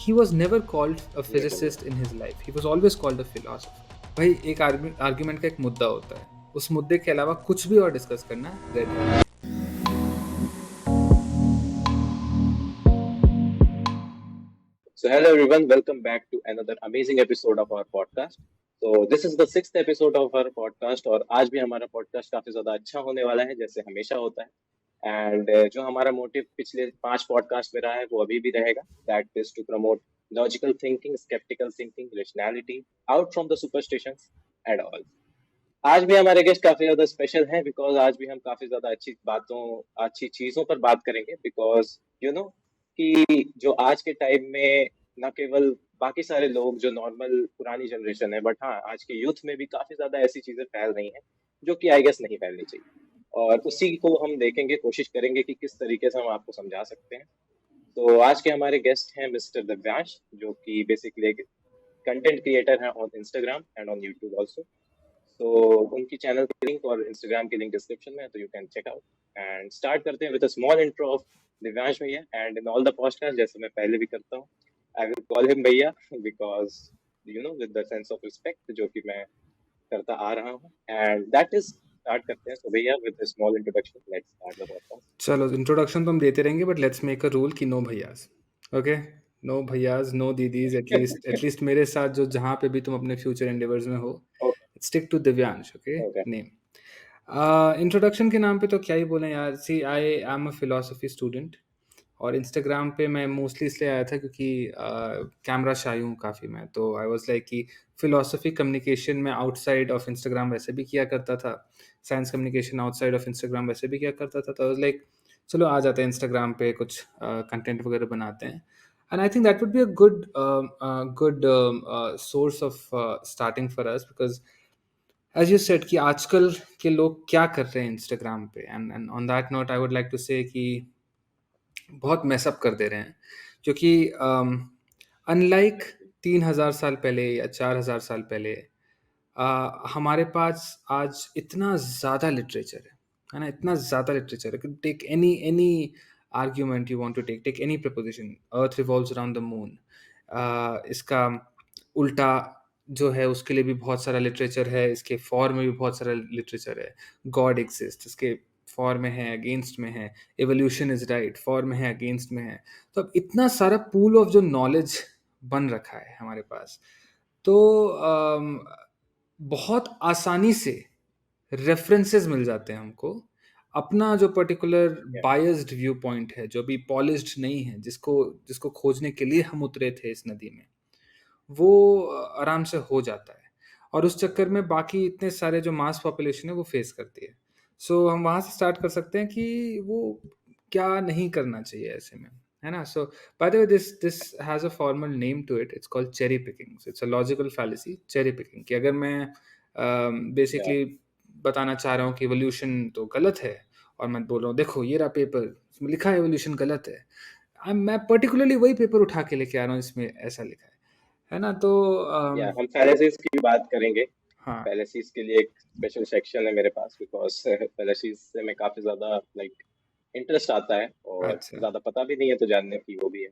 he was never called a ये तो physicist in his life. He was always called a philosopher. भाई एक argument का एक मुद्दा होता है, उस मुद्दे के अलावा कुछ भी और डिस्कस करना रेड है. So hello everyone, welcome back to another amazing episode of our podcast. So this is the sixth episode of our podcast और आज भी हमारा podcast काफी ज्यादा अच्छा होने वाला है जैसे हमेशा होता है. एंड जो हमारा मोटिव पिछले 5 पॉडकास्ट में रहा है वो अभी भी रहेगा. That is to promote logical thinking, sceptical thinking, rationality out from the superstitions and all. आज भी हमारे गेस्ट काफी ज्यादा स्पेशल हैं बिकॉज आज भी हम काफी ज्यादा अच्छी चीजों पर बात करेंगे बिकॉज यू नो कि जो आज के टाइम में न केवल बाकी सारे लोग जो नॉर्मल पुरानी जनरेशन है, बट हाँ आज के यूथ में भी काफी ज्यादा ऐसी चीजें फैल रही हैं जो कि आई गेस नहीं फैलनी चाहिए. और उसी को हम देखेंगे, कोशिश करेंगे कि किस तरीके से हम आपको समझा सकते हैं. तो आज के हमारे गेस्ट हैं मिस्टर दिव्यांश, जो कि बेसिकली एक कंटेंट क्रिएटर है on Instagram and on YouTube also. तो उनकी चैनल की लिंक और इंस्टाग्राम की लिंक डिस्क्रिप्शन में है, तो you can check out. And start करते हैं with a small intro of Divyansh भैया. And in all the podcast जैसे मैं पहले भी करता हूँ, आई विल कॉल हिम भैया because with the sense of respect जो कि मैं करता आ रहा हूँ. एंड दैट इज स्टार्ट करते हैं. सो भैया with a small introduction let's start the podcast. चलो इंट्रोडक्शन तो हम देते रहेंगे, but let's make a rule कि नो भैयास. ओके, नो भैयास, नो दीदीज, एटलीस्ट मेरे साथ जो जहाँ पे भी तुम अपने फ्यूचर एंडेवर्स में हो, stick to Divyansh. Okay, okay. Name. Introduction के नाम पे तो क्या ही बोलें यार. See I am a philosophy student, और इंस्टाग्राम पे मैं मोस्टली इसलिए आया था क्योंकि कैमरा शाई हूँ काफ़ी मैं. तो आई वाज लाइक कि फिलोसफी कम्युनिकेशन में आउटसाइड ऑफ इंस्टाग्राम वैसे भी किया करता था, science communication outside of Instagram वैसे भी किया करता था. तो आई वाज लाइक चलो आ जाते हैं इंस्टाग्राम पे, कुछ कंटेंट वगैरह बनाते हैं. And I think that would be a good source of starting for us, because as you said कि आजकल के लोग क्या कर रहे हैं इंस्टाग्राम पे. And on that note I would like to say कि बहुत मैसअप कर दे रहे हैं, क्योंकि अनलाइक 3,000 साल पहले या 4,000 साल पहले हमारे पास आज इतना ज़्यादा लिटरेचर है ना, इतना ज़्यादा लिटरेचर है कि take any any argument you want to take any proposition, earth revolves around the moon, इसका उल्टा जो है उसके लिए भी बहुत सारा लिटरेचर है, इसके फॉर में भी बहुत सारा लिटरेचर है. गॉड एग्जिस्ट, इसके फॉर में है, अगेंस्ट में है. एवोल्यूशन इज राइट, फॉर में है, अगेंस्ट में है. तो अब इतना सारा पूल ऑफ जो नॉलेज बन रखा है हमारे पास, तो बहुत आसानी से रेफरेंसेस मिल जाते हैं हमको. अपना जो particular Yeah. Biased view point है, जो भी पॉलिश्ड नहीं है, जिसको जिसको खोजने के लिए हम उतरे थे इस नदी में, वो आराम से हो जाता है. और उस चक्कर में बाकी इतने सारे जो मास पॉपुलेशन है वो फेस करती है. सो हम वहाँ से स्टार्ट कर सकते हैं कि वो क्या नहीं करना चाहिए ऐसे में, है ना. So by the way this has a formal name to it. It's called cherry picking. It's a logical fallacy, cherry picking. कि अगर मैं Yeah. बेसिकली बताना चाह रहा हूँ कि एवोल्यूशन तो गलत है, और मैं बोल रहा हूँ देखो ये रहा पेपर, इसमें लिखा है एवोल्यूशन गलत है, मैं पर्टिकुलरली वही पेपर उठा के लेके आ रहा हूँ, इसमें ऐसा लिखा है ना. तो या हम fallacies की बात करेंगे. हाँ. fallacies के लिए एक स्पेशल सेक्शन है मेरे पास बिकॉज fallacies से मैं काफी ज्यादा लाइक इंटरेस्ट आता है और अच्छा ज्यादा पता भी नहीं है तो जानने की वो भी है.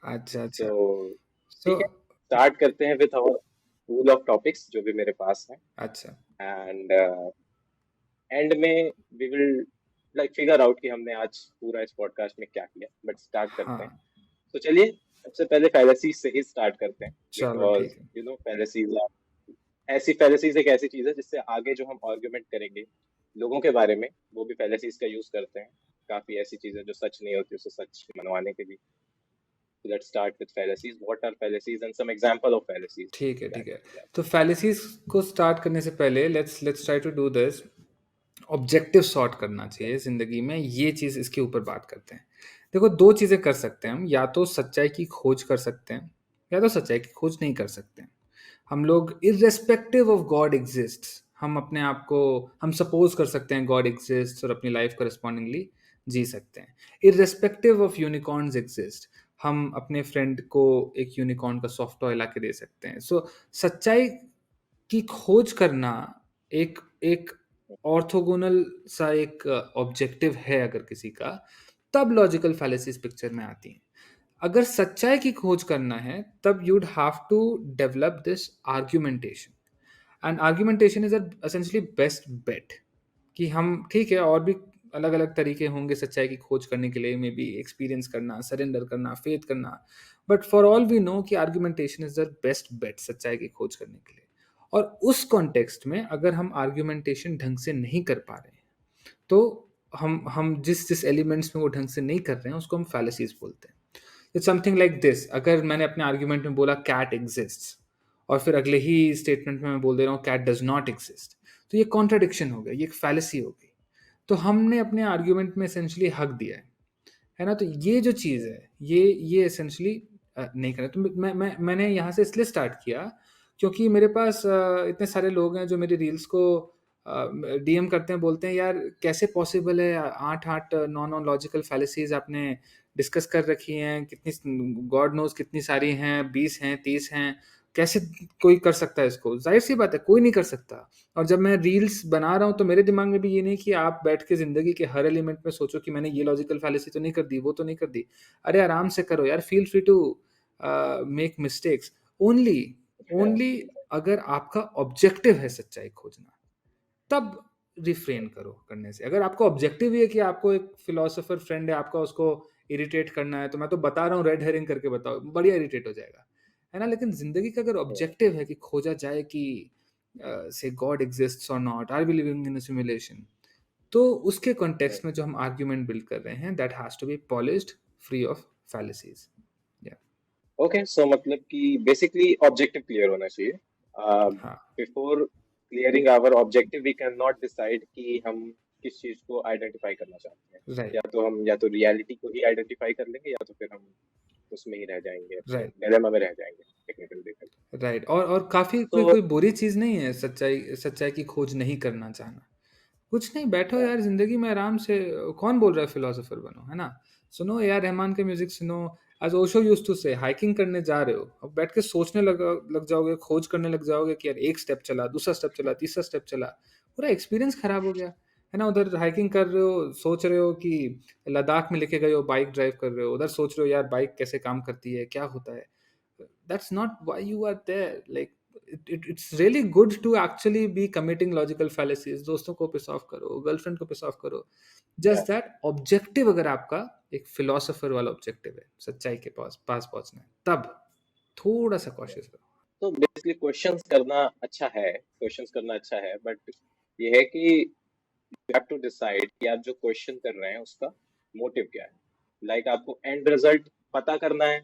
अच्छा तो अच्छा. सो ठीक है, स्टार्ट करते हैं with our pool of topics जो भी मेरे पास है. अच्छा. एंड एंड में we will like figure out कि हमने आज पूरा इस पॉडकास्ट में क्या किया. बट स्टार्ट करते हैं. हाँ, तो चलिए सबसे पहले fallacies से ही स्टार्ट करते हैं चलो बिकॉज ठीक है. fallacies ऐसी fallacies एक ऐसी चीज है जिससे आगे जो हम आर्गुमेंट करेंगे लोगों के बारे में, वो भी fallacies का यूज करते हैं. काफी ऐसी चीजें जो सच नहीं होती उसे सच मनवाने के लिए. Let's start with fallacies. What are fallacies and some example of fallacies ठीक है ठीक that है. we have. तो फैलिसीज को स्टार्ट करने से पहले let's try to do this. Objective sort करना Yeah. चाहिए ज़िंदगी में, ये चीज़ इसके ऊपर बात करते हैं. देखो, दो चीज़ें कर सकते हैं हम. या तो सच्चाई की खोज कर सकते हैं, या तो सच्चाई की खोज नहीं कर सकते हैं. हम लोग इर्रेस्पेक्टिव ऑफ गॉड एग्जिस्ट्स, हम अपने आप को हम सपोज कर सकते हैं गॉड एग्जिस्ट, और अपनी लाइफ करस्पॉन्डिंगली जी सकते हैं. इर्रेस्पेक्टिव ऑफ यूनिकॉर्न्स एग्जिस्ट, हम अपने फ्रेंड को एक यूनिकॉर्न का सॉफ्ट टॉय ला के दे सकते हैं. सो सच्चाई की खोज करना एक एक ऑर्थोगोनल सा एक ऑब्जेक्टिव है अगर किसी का, तब लॉजिकल फैलेसीज पिक्चर में आती हैं. अगर सच्चाई की खोज करना है तब you'd have to develop this argumentation, and argumentation is essentially best bet. कि हम ठीक है, और भी अलग अलग तरीके होंगे सच्चाई की खोज करने के लिए, मे बी एक्सपीरियंस करना, सरेंडर करना, फेथ करना, but for all we know कि argumentation is the best bet सच्चाई की खोज करने के लिए। और उस कॉन्टेक्स्ट में अगर हम आर्ग्यूमेंटेशन ढंग से नहीं कर पा रहे हैं, तो हम जिस जिस एलिमेंट्स में वो ढंग से नहीं कर रहे हैं उसको हम फैलेसीज बोलते हैं। इट्स समथिंग लाइक दिस, अगर मैंने अपने आर्ग्यूमेंट में बोला कैट एग्जिस्ट, और फिर अगले ही स्टेटमेंट में मैं बोल दे रहा हूँ कैट डज नॉट एग्जिस्ट, तो ये कॉन्ट्राडिक्शन हो गया, ये एक फैलेसी हो गई। तो हमने अपने आर्ग्यूमेंट में एसेंशियली हक दिया है ना। तो ये जो चीज़ है, ये एसेंशियली नहीं करना। तो मैंने यहाँ से इसलिए स्टार्ट किया क्योंकि मेरे पास इतने सारे लोग हैं जो मेरी रील्स को डीएम करते हैं, बोलते हैं यार कैसे पॉसिबल है, 8 नॉन नॉन लॉजिकल फैलेसीज आपने डिस्कस कर रखी हैं, कितनी गॉड नोज कितनी सारी हैं, 20 हैं, 30 हैं, कैसे कोई कर सकता है इसको? जाहिर सी बात है कोई नहीं कर सकता। और जब मैं रील्स बना रहा हूँ तो मेरे दिमाग में भी ये नहीं कि आप बैठ के जिंदगी के हर एलिमेंट में सोचो कि मैंने ये लॉजिकल फैलेसी तो नहीं कर दी, वो तो नहीं कर दी। अरे आराम से करो यार, feel free to make mistakes. Only Yeah. Only अगर आपका ऑब्जेक्टिव है सच्चाई खोजना, तब रिफ्रेन करो करने से। अगर आपका ऑब्जेक्टिव ही है कि आपको एक फिलोसोफर फ्रेंड है आपका, उसको इरिटेट करना है, तो मैं तो बता रहा हूँ रेड हेरिंग करके बताओ, बढ़िया इरिटेट हो जाएगा, है ना। लेकिन जिंदगी का अगर Yeah. ऑब्जेक्टिव है कि खोजा जाए कि से गॉड एग्जिस्ट्स और not, are we living in a simulation, तो उसके Yeah. कॉन्टेक्स्ट में जो हम आर्ग्यूमेंट बिल्ड कर रहे हैं, that has to be polished, free of fallacies. या ओके, सो मतलब कि बेसिकली ऑब्जेक्टिव क्लियर होना चाहिए। हाँ, before clearing our objective we can not decide कि हम किस चीज को आइडेंटिफाई करना चाहते हैं। राइट, या तो रियलिटी को ही आइडेंटिफाई कर लेंगे, या तो फिर हम उसमें ही रह जाएंगे, अपने राइट, डिलेमा में रह जाएंगे टेक्निकल देखा राइट। और काफी तो। कोई कोई बुरी चीज नहीं है सच्चाई सच्चाई की खोज नहीं करना चाहना। कुछ नहीं, बैठो या यार जिंदगी में आराम से। कौन बोल रहा है फिलोसोफर बनो, है ना। सुनो यार रहमान के म्यूजिक सुनो। एज ओशो यूज्ड टू से, हाइकिंग करने जा रहे हो, अब बैठ के सोचने लग जाओगे, खोज करने लग जाओगे कि यार एक स्टेप चला, दूसरा स्टेप चला, तीसरा स्टेप चला, पूरा एक्सपीरियंस खराब हो गया, है ना। उधर हाइकिंग कर रहे हो, सोच रहे हो कि लद्दाख में लेके गए हो, बाइक ड्राइव कर रहे हो, उधर सोच रहे हो यार बाइक कैसे काम करती है, क्या होता है। That's not why you are there. Like it's really good to actually be committing logical fallacies. दोस्तों को पिस ऑफ करो, गर्लफ्रेंड को पिस ऑफ करो। या जस्ट दैट ऑब्जेक्टिव अगर आपका एक फिलोसोफर वाला ऑब्जेक्टिव है, सच्चाई के पास पास पहुंचना है, तब थोड़ा सा कॉशियस रहो। तो बेसिकली क्वेश्चंस करना अच्छा है, बट ये है कि यू हैव टू डिसाइड कि आप जो क्वेश्चन कर रहे हैं उसका मोटिव क्या है। आपको एंड रिजल्ट पता करना है,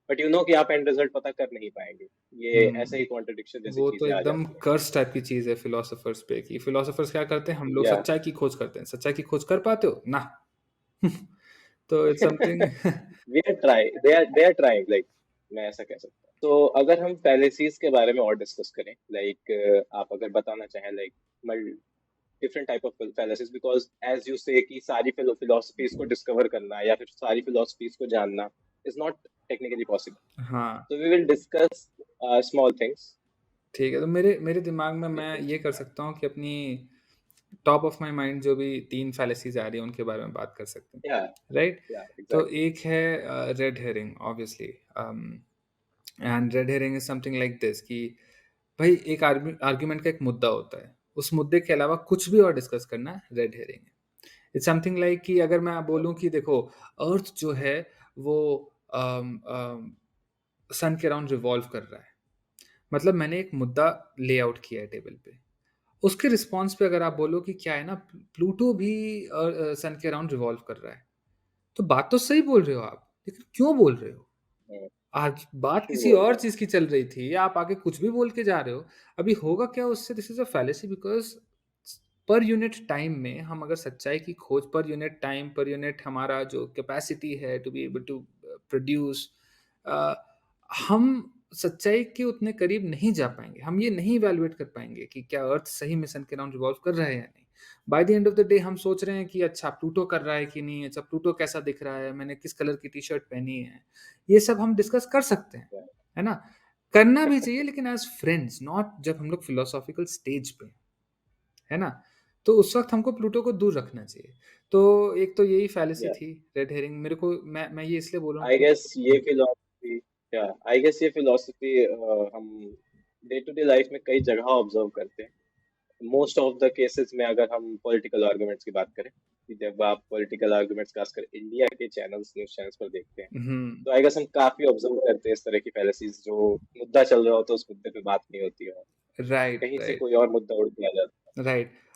बट यू नो कि आप एंड रिजल्ट पता कर नहीं पाएंगे। ये ऐसे ही हम्म कॉन्ट्रडिक्शन जैसी वो तो चीजें आ एकदम जाती हैं। कर्स टाइप की चीज है फिलोसोफर्स पे, कि फिलोसोफर्स क्या करते हैं, हम लोग या सच्चाई की खोज करते हैं, सच्चाई की खोज कर पाते हो ना। तो it's something. They are trying, मैं ऐसा कह सकता हूँ। तो अगर हम फैलेसीज के बारे में और डिस्कस करें, आप अगर बताना चाहें, different type of fallacies, because as you say कि सारी फिलोसफीज को डिस्कवर करना या फिर सारी फिलोसफीज को जानना इज नॉट टेक्निकली पॉसिबल। हाँ, So we will discuss small things. ठीक है। तो मेरे मेरे दिमाग में मैं Basic. ये कर सकता हूँ कि अपनी टॉप ऑफ माय माइंड जो भी 3 फैलेसीज़ आ रही हैं उनके बारे में बात कर सकते हैं, Yeah, राइट? yeah, तो exactly. एक है red herring obviously, and red herring is something like this कि भाई एक आर्गुमेंट का एक मुद्दा होता है, उस मुद्दे के अलावा कुछ भी और डिस्कस करना रेड हेरिंग है। इट्स समथिंग लाइक कि अगर मैं बोलूँ कि देखो अर्थ जो है वो सन के अराउंड रिवॉल्व कर रहा है, मतलब मैंने एक मुद्दा लेआउट किया है टेबल पे। उसके रिस्पॉन्स पे अगर आप बोलो कि क्या है ना, प्लूटो भी सन के अराउंड रिवॉल्व कर रहा है, तो बात तो सही बोल रहे हो आप, लेकिन क्यों बोल रहे हो? हम्म, आज बात क्यों किसी बोल और रहे चीज की चल रही थी, या आप आगे कुछ भी बोल के जा रहे हो। अभी होगा क्या उससे? This is a fallacy, because per unit time में हम अगर सच्चाई की खोज, per unit time, per unit हमारा जो कैपेसिटी है to be able to produce, हम सच्चाई के उतने करीब नहीं जा पाएंगे। हम ये नहीं इवैल्यूएट कर पाएंगे कि क्या अर्थ सही में सन के अराउंड रिवॉल्व कर रहा है या नहीं। By the end of the day हम सोच रहे हैं कि अच्छा प्लूटो कर रहा है कि नहीं, अच्छा प्लूटो कैसा दिख रहा है, मैंने किस कलर की टी शर्ट पहनी है, ये सब हम डिस्कस कर सकते हैं, हो? है ना। करना भी चाहिए, लेकिन एज फ्रेंड्स, नॉट जब हम लोग फिलोसॉफिकल स्टेज पे हैं, है ना। तो उस वक़्त हमको प्लूटो को दूर रखना चाहिए। तो एक तो यही फ़ैलेसी या थी, रेड हेरिंग मेरे को मैं ये इसलिए बोल रहा हूँ आई कि गेस ये हुँ, फिलॉसफी या आई गेस ये फिलॉसफी हम डे टू डे लाइफ में कई जगह ऑब्जर्व करते हैं। मोस्ट ऑफ द केसेस में अगर हम पॉलिटिकल आर्गुमेंट्स की बात करें, कि जब आप पॉलिटिकल आर्गुमेंट्स खासकर इंडिया के चैनल्स, न्यूज़ चैनल्स पर देखते हैं, हुँ, तो आई गेस हम काफ़ी ऑब्जर्व करते हैं इस तरह की फैलेसीज़, जो मुद्दा चल रहा हो तो उस मुद्दे पे बात नहीं होती है, राइट, कहीं से राइट, कोई और मुद्दा उड़ के आ जाता राइट। है।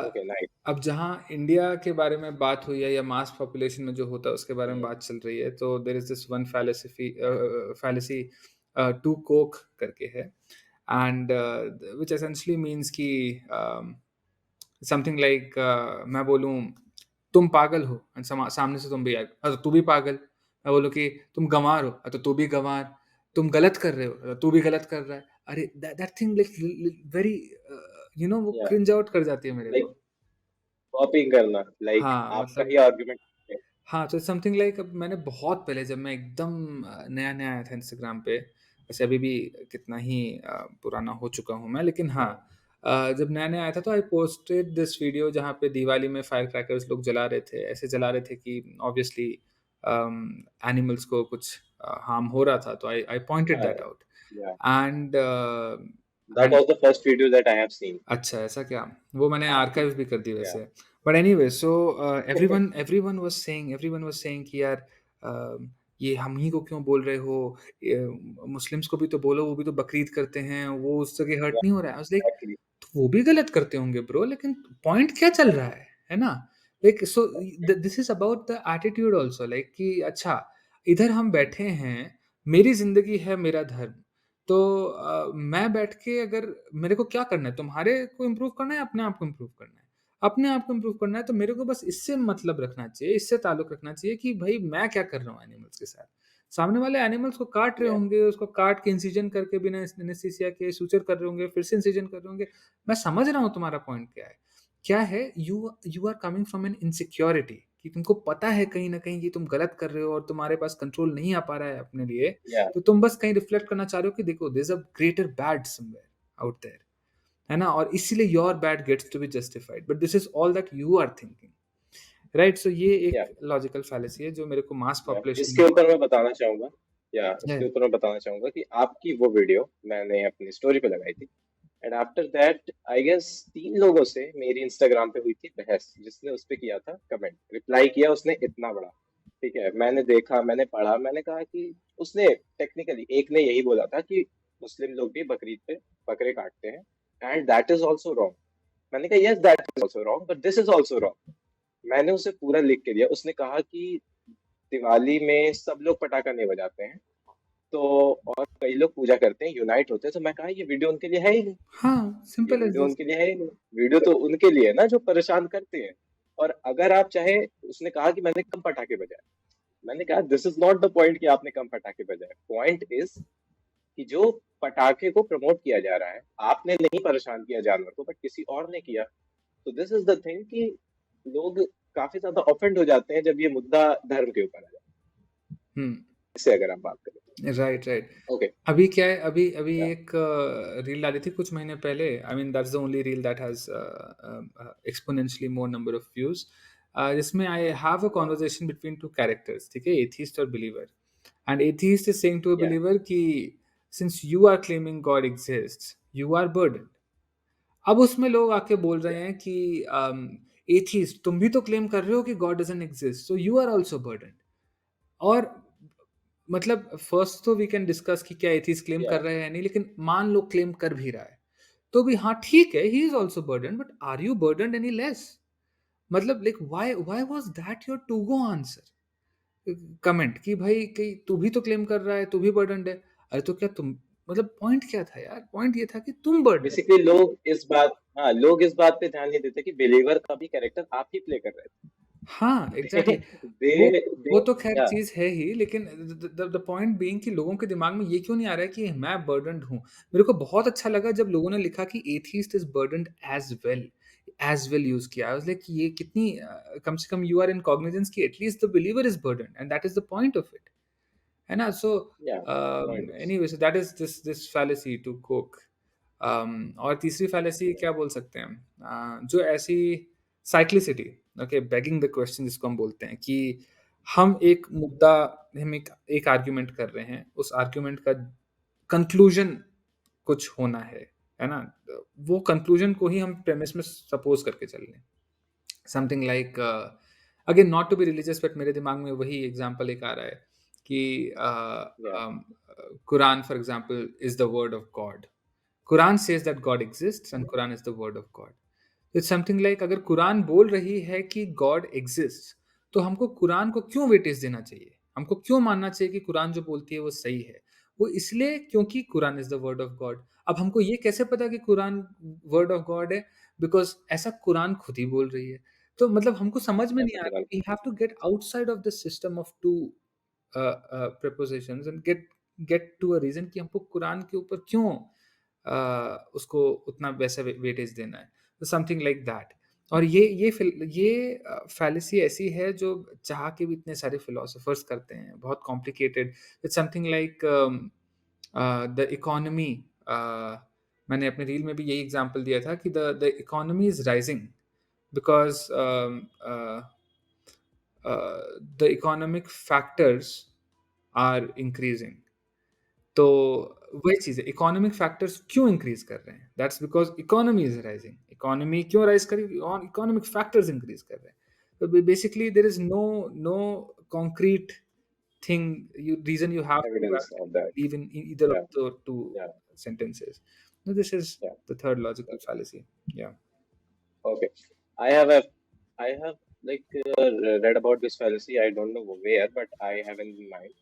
Okay, nice. अब जहाँ इंडिया के बारे में बात हुई है या मास पॉपुलेशन में जो होता है उसके बारे में हुँ, बात चल रही है, तो there is this one fallacy to quoque करके है एंड व्हिच एसेंशियली मीन्स कि समथिंग लाइक मैं बोलूँ तुम पागल हो एंड सामने से तुम भी आए तो तू भी पागल। मैं बोलूँ कि तुम गँवार हो तो तू भी गँवार। तुम गलत कर रहे हो तू भी गलत कर रहा है। अरे दैट थिंग लाइक वेरी वो या क्रिंज आउट कर जाती है मेरे लाइक को। कॉपिंग करना, लाइक हाँ, आपका ही मतलब आर्गुमेंट है। हाँ, तो समथिंग लाइक अब मैंने बहुत पहले जब मैं एकदम नया-नया आया था इंस्टाग्राम पे, वैसे अभी भी कितना ही पुराना हो चुका हूँ मैं, लेकिन हाँ जब नया-नया आया था तो आई पोस्टेड दिस वीडियो जहाँ पे दिवाली में फायर क्रैकर्स लोग जला रहे थे। ऐसे जला रहे थे कि ऑब्वियसली एनिमल्स को कुछ हार्म हो रहा था, तो आई आई पॉइंटेड हाँ, दैट आउट या and that and was the first video that I have seen. अच्छा, ऐसा क्या? वो मैंने आर्काइव भी कर दी या वैसे। But anyway so everyone was saying कि यार अ, ये हम ही को क्यों बोल रहे हो? मुस्लिम्स को भी तो बोलो, वो भी तो बकरीद करते हैं, वो उस जगह हर्ट या नहीं हो रहा है। आई वाज़ लाइक एग्ज़ैक्टली। तो वो भी गलत करते होंगे ब्रो, लेकिन पॉइंट क्या चल रहा है ना? Like so this is about the attitude also like कि अच्छा, इधर हम बैठे हैं, मेरी ज़िंदगी है, मेरा धर्म। तो मैं बैठ के अगर मेरे को क्या करना है? तुम्हारे को इम्प्रूव करना है या अपने आप को इम्प्रूव करना है? अपने आप को इम्प्रूव करना है तो मेरे को बस इससे मतलब रखना चाहिए, इससे ताल्लुक रखना चाहिए कि भई मैं क्या कर रहा हूँ एनिमल्स के साथ। सामने वाले एनिमल्स को काट रहे या होंगे, उसको काट के इंसिजन करके बिना एनेस्थीसिया के सुचर कर रहे होंगे, फिर से इंसिजन कर रहे होंगे। मैं समझ रहा हूँ तुम्हारा पॉइंट क्या है। क्या है you are coming from an insecurity कि तुमको पता है कहीं न कहीं कि तुम गलत कर रहे हो और तुम्हारे पास कंट्रोल नहीं आ पा रहा है अपने लिए, या तो तुम बस कहीं रिफ्लेक्ट करना चाह रहे हो कि देखो there is a greater bad somewhere out there, है ना? और इसीलिए your bad gets to be justified but this is all that you are thinking, right? So ये या एक लॉजिकल फैलेसी है जो मेरे को मास या पॉपुलेशन इसके में ऊपर मैं बताना चाहूँगा, या है। इसके ऊपर मैं बताना चाहूँगा कि आपकी वो वीडियो मैंने अपनी स्टोरी पे लगाई थी, and after that I guess 3 लोगों से मेरी इंस्टाग्राम पे हुई थी बहस, जिसने उस पे किया था कमेंट, रिप्लाई किया उसने इतना बड़ा, ठीक है? मैंने देखा, मैंने पढ़ा, मैंने कहा कि उसने टेक्निकली एक ने यही बोला था कि मुस्लिम लोग भी बकरीद पे बकरे काटते हैं and that is also wrong. मैंने कहा yes that is also wrong but this is also wrong. मैंने उसे पूरा लिख के दिया। उसने कहा कि दिवाली में सब लोग पटाखा नहीं बजाते हैं, तो और कई लोग पूजा करते हैं, यूनाइट होते हैं, तो मैं कहा ये वीडियो उनके लिए है ही नहीं, हाँ, ये सिंपल एज़ वीडियो दिस। उनके लिए है ही नहीं। वीडियो तो उनके लिए है ना जो परेशान करते हैं। और अगर आप चाहे, उसने कहा कि मैंने कम पटाखे बजाए। मैंने कहा this is not the point कि आपने कम पटाखे बजाए। पॉइंट इज़ कि जो पटाखे को प्रमोट किया जा रहा है, आपने नहीं परेशान किया जानवर को बट किसी और ने किया। तो दिस इज़ द थिंग कि लोग काफ़ी ज़्यादा ऑफेंड हो जाते हैं जब ये मुद्दा धर्म के ऊपर आ जाता है। हुँ, इससे अगर हम बात करें तो। Right, right. ओके, अभी क्या है अभी अभी या एक रील डाली थी कुछ महीने पहले I mean that's the only reel that has exponentially more number of views जिसमें आई हैव अ या कन्वर्सेशन बिटवीन 2 कैरेक्टर्स ठीक है? एथिस्ट और believer and atheist is saying to a या बिलीवर कि since you are claiming God exists, you are burdened. अब उसमें लोग आके बोल या रहे हैं कि एथिस्ट तुम भी तो क्लेम कर रहे हो कि God doesn't exist, so you are also burdened. और मतलब फर्स्ट तो वी कैन डिस्कस कि क्या एथिस्ट क्लेम या कर रहा है या नहीं, लेकिन मान लो क्लेम कर भी रहा है, तो भी हाँ ठीक है, he is also burdened but are you burdened any less? मतलब like why why was that your to go answer? Comment कि भाई कि तू भी तो क्लेम कर रहा है, तू भी बर्डन्ड है। अरे तो क्या तुम मतलब पॉइंट क्या था यार? पॉइंट ये था कि तुम बर्डन्ड हो। बेसिकली लोग इस बात, हाँ, लोग इस बात पे ध्यान नहीं देते कि बिलीवर का भी कैरेक्टर आप ही प्ले कर रहे हाँ, थे। एग्ज़ैक्टली। वो दे वो तो ख़ैर या चीज़ है ही, लेकिन द पॉइंट बीइंग कि लोगों के दिमाग में ये क्यों नहीं आ रहा है कि मैं बर्डन्ड हूँ। मेरे को बहुत अच्छा लगा जब लोगों ने लिखा कि atheist is burdened as well use किया। आई वाज़ लाइक ये कितनी कम से कम यू आर इन कॉग्निजेंस कि at least the believer is burdened and that is the point of it, है ना? सो या point is anyway so that is this fallacy to कोक और तीसरी फैलेसी क्या बोल सकते हैं, जो ऐसी cyclicity, okay, begging the question जिसको हम बोलते हैं कि हम एक मुद्दा, हम एक आर्ग्यूमेंट कर रहे हैं, उस आर्ग्यूमेंट का कंक्लूजन कुछ होना है ना? वो कंक्लूजन को ही हम प्रेमिस में सपोज़ करके चल रहे हैं। Something like, again not to be religious, but मेरे दिमाग में वही एग्ज़ाम्पल एक आ रहा है कि Yeah. Quran for example is the word of God. Quran says that God exists and Quran is the word of God. It's something like, अगर कुरान बोल रही है कि गॉड एग्जिस्ट, तो हमको कुरान को क्यों वेटेज देना चाहिए? हमको क्यों मानना चाहिए कि कुरान जो बोलती है वो सही है? वो इसलिए क्योंकि Quran is the word of God. अब हमको ये कैसे पता कि कुरान वर्ड ऑफ गॉड है? बिकॉज़ ऐसा कुरान खुद ही बोल रही है। तो मतलब हमको समझ में नहीं ऐसा आ रहा, Quran we have to get outside of the system of 2 prepositions and get to a reason कि हमको कुरान के ऊपर क्यों उसको उतना वैसा वेटेज देना है, तो समथिंग लाइक दैट। और ये फैलेसी ऐसी है जो चाह के भी इतने सारे फिलोसोफर्स करते हैं, बहुत complicated. It's something like the economy, मैंने अपने रील में भी यही एग्जांपल दिया था कि the economy is rising because the economic factors are increasing. तो वही चीज़ है, इकोनॉमिक फैक्टर्स क्यों इंक्रीज कर रहे हैं? That's because economy is rising. Economy क्यों राइज करेगी? इकोनॉमिक फैक्टर्स इंक्रीज कर रहे हैं। तो basically there is no concrete thing, you reason you have to evidence of that. believe in either of Yeah. the two Yeah. sentences. No, this is Yeah. the third logical fallacy. Yeah. Okay. I have a, I have like read about this fallacy. I don't know where, but I have in mind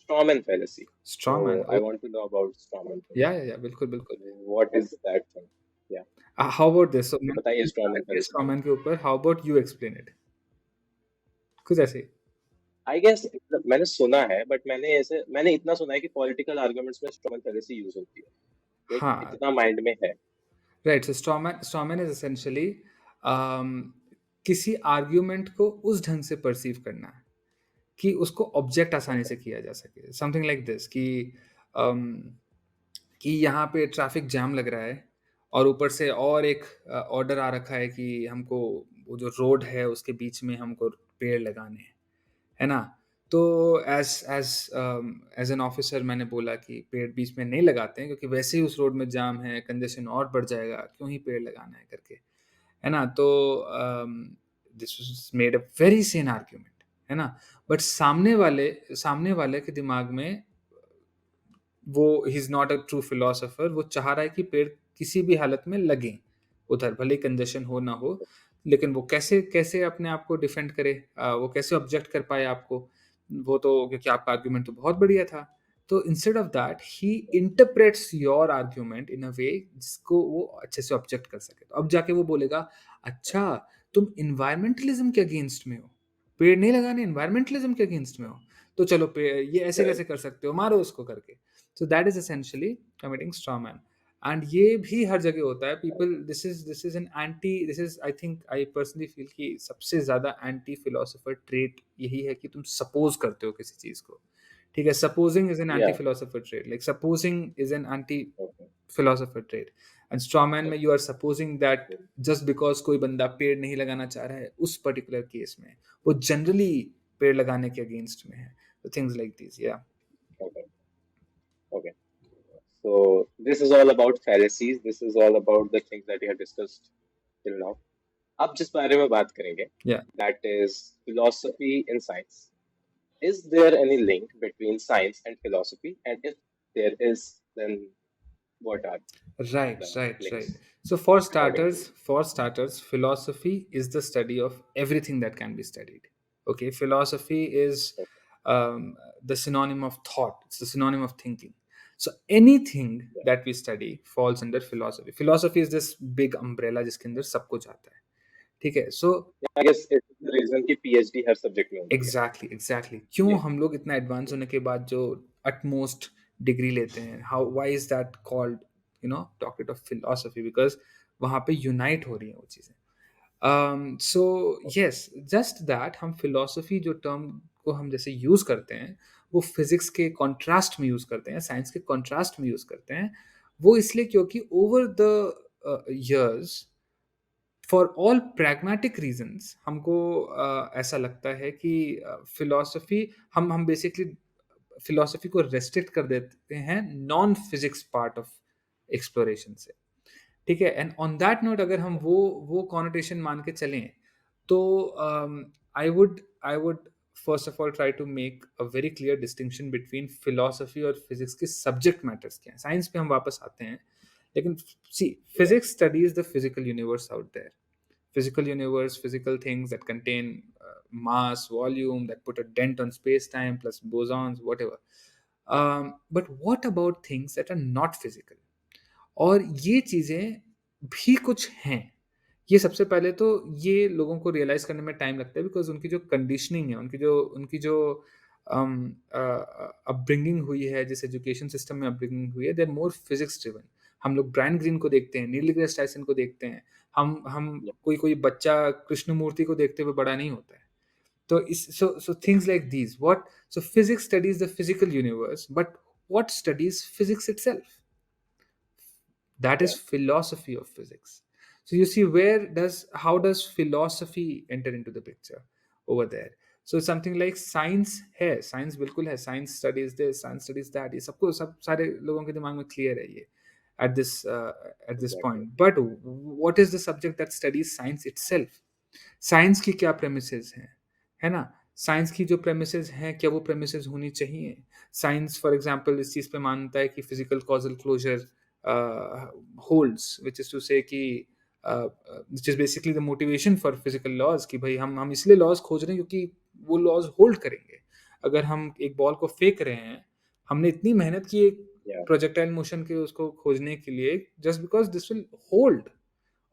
strawman fallacy. Straw man. So I Oh, want to know about strawman yeah, fallacy. yeah, yeah. बिल्कुल, बिल्कुल। What is that thing? Yeah. How about this? So तो मैंने बताइए कुछ बता strawman दिया fallacy। Straw man के ऊपर, how about you explain it? कुछ ऐसे ही। I guess मैंने सुना है, but मैंने इतना सुना है कि पॉलिटिकल आर्गुमेंट्स में strawman fallacy यूज होती है। एक हाँ, इतना माइंड में है। Right. So straw man is essentially किसी आर्ग्यूमेंट को उस ढंग से परसीव करना है कि उसको ऑब्जेक्ट आसानी Okay. से किया जा सके। समथिंग लाइक दिस um, कि यहाँ पे ट्रैफिक जैम लग रहा है और ऊपर से और एक ऑर्डर आ रखा है कि हमको वो जो रोड है उसके बीच में हमको पेड़ लगाने हैं, है ना? तो एज़ एन ऑफ़िसर मैंने बोला कि पेड़ बीच में नहीं लगाते हैं क्योंकि वैसे ही उस रोड में जाम है, कंजेशन और बढ़ जाएगा, क्यों ही पेड़ लगाना है करके, है ना? तो this was made a very sane argument, है ना? बट सामने वाले के दिमाग में वो he is not a true philosopher, वो चाह रहा है कि पेड़ किसी भी हालत में लगें उधर, भले ही कंजेशन हो ना हो, लेकिन वो कैसे कैसे अपने आप को डिफेंड करे, वो कैसे ऑब्जेक्ट कर पाए आपको, वो तो क्योंकि आपका आर्ग्यूमेंट तो बहुत बढ़िया था। तो instead of that he interprets your argument in a way जिसको वो अच्छे से ऑब्जेक्ट कर सके। तो अब जाके वो बोलेगा, अच्छा तुम एनवायरमेंटलिज्म के अगेंस्ट में हो, पेड़ नहीं लगाने एनवायरमेंटलिज्म के अगेंस्ट में हो, तो चलो ये ऐसे Correct. कैसे कर सकते हो, मारो उसको करके। So that is essentially committing straw man. And ये भी हर जगह होता है। People, this is an anti, this is, I think, I personally feel कि सबसे ज़्यादा anti philosopher trait यही है कि तुम suppose करते हो किसी चीज़ को। ठीक है, supposing is an anti Yeah. philosopher trait, like supposing is an anti Okay. philosopher trait, and straw man में Okay. you are supposing that just because कोई बंदा पेड़ नहीं लगाना चाह रहा है उस particular case में, वो generally पेड़ लगाने के against में है। So things like these, yeah. Okay. Okay. So this is all about fallacies. This is all about the things that we have discussed till now. अब जिस बारे में बात करेंगे, Yeah. that is philosophy in science. Is there any link between science and philosophy? And if there is, then what are Right, the right, right. links So according to you? for starters, philosophy is the study of everything that can be studied. Okay, philosophy is Okay. the synonym of thought. It's the synonym of thinking. So anything Yeah. that we study falls under philosophy. Philosophy is this big umbrella जिसके अंदर सब कुछ आता है. ठीक है? So Yeah, I guess it's the reason कि PhD हर subject में होती है. एग्जैक्टली क्यों Yeah. हम लोग इतना एडवांस होने के बाद जो अटमोस्ट डिग्री लेते हैं, how why is that called doctorate of philosophy? Because वहाँ पे यूनाइट हो रही है वो चीज़ें। सो यस, जस्ट दैट हम फिलोसफी जो टर्म को हम जैसे यूज़ करते हैं वो फिजिक्स के कॉन्ट्रास्ट में यूज़ करते हैं, साइंस के कॉन्ट्रास्ट में यूज़ करते हैं, वो इसलिए क्योंकि over the years for all pragmatic reasons हमको ऐसा लगता है कि फिलॉसफी हम बेसिकली फिलॉसफी को रेस्ट्रिक्ट कर देते हैं non physics part of exploration से, ठीक है। एंड ऑन दैट नोट अगर हम वो कॉनोटेशन मान के चलें तो I would first of all try to make a very clear distinction between philosophy और फिजिक्स के सब्जेक्ट मैटर्स क्या हैं। साइंस पे हम वापस आते हैं, लेकिन see Yeah. Physics studies the physical universe out there, physical universe, physical things that contain mass, volume, that put a dent on space time, plus bosons, whatever. But what about things that are not physical? और ये चीज़ें भी कुछ हैं। ये सबसे पहले तो ये लोगों को रियलाइज़ करने में टाइम लगता है, बिकॉज़ उनकी जो कंडीशनिंग है, उनकी जो अपब्रिंगिंग हुई है, जिस एजुकेशन सिस्टम में अपब्रिंगिंग हुई है, they are more physics driven. हम लोग ब्रायन ग्रीन को देखते हैं, नील डिग्रास टाइसन को देखते हैं। हम Yeah. कोई बच्चा कृष्णमूर्ति को देखते हुए बड़ा नहीं होता है। तो इस so things like these what so physics studies the physical universe, but what studies physics itself? That is Yeah. philosophy of physics. So you see, where does how does philosophy enter into the picture over there? So something like science है, science बिल्कुल है, science studies this, science studies that, ये सबको सब सारे लोगों के दिमाग में clear है ये at this Exactly. point. But what is the subject that studies science itself? Science की क्या प्रेमिसेस हैं, है ना? साइंस की जो प्रेमिसेस हैं, क्या वो प्रेमिसेस होनी चाहिए? साइंस फॉर एग्ज़ाम्पल इस चीज़ पे मानता है कि physical causal closure holds, which is to say कि which is basically the motivation for physical laws कि भई हम इसलिए लॉज़ खोज रहे हैं क्योंकि वो लॉज़ होल्ड करेंगे। अगर हम एक बॉल को फेंक रहे हैं, हमने इतनी मेहनत की एक Yeah. प्रोजेक्टाइल मोशन के उसको खोजने के लिए just because this will hold,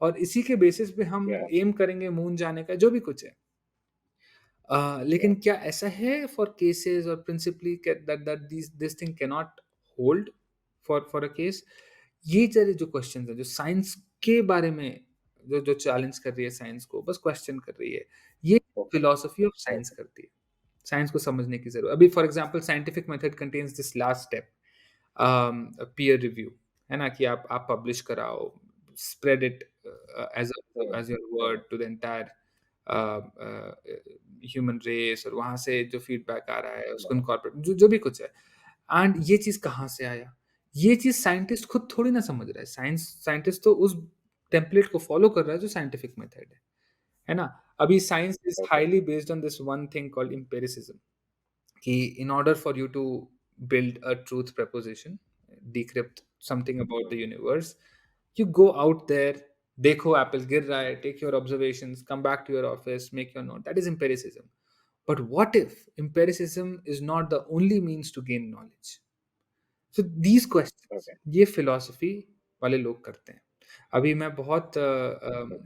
और इसी के बेसिस पे हम Yeah. एम करेंगे मून जाने का, जो भी कुछ है। Yeah. लेकिन क्या ऐसा है फॉर केसेस और principally that that this thing can not hold for a case? ये सारे जो क्वेश्चंस हैं, जो साइंस के बारे में जो जो चैलेंज कर रही है साइंस को, बस क्वेश्चन कर रही है, ये Okay. Philosophy of science Okay. करती है। साइंस को समझने की ज़रूरत, अभी for example scientific method contains this last step, peer review, है ना? कि आप पब्लिश कराओ, spread it as your Yeah. Word to the entire human race, और वहाँ से जो फीडबैक आ रहा है उसको Yeah. इनकॉर्पोरेट, जो जो भी कुछ है। एंड ये चीज़ कहाँ से आया? ये चीज़ साइंटिस्ट खुद थोड़ी ना समझ रहा है। साइंटिस्ट तो उस टेम्पलेट को फॉलो कर रहा है जो साइंटिफिक मेथड है ना? अभी science is Okay. Highly based on this one thing called empiricism, कि in order for you to build a truth proposition, decrypt something about the universe, you go out there, देखो Apple गिर रहा है, take your observations, come back to your office, make your note. That is empiricism. But what if empiricism is not the only means to gain knowledge? So these questions, Okay. ये philosophy वाले लोग करते हैं। अभी मैं बहुत Okay.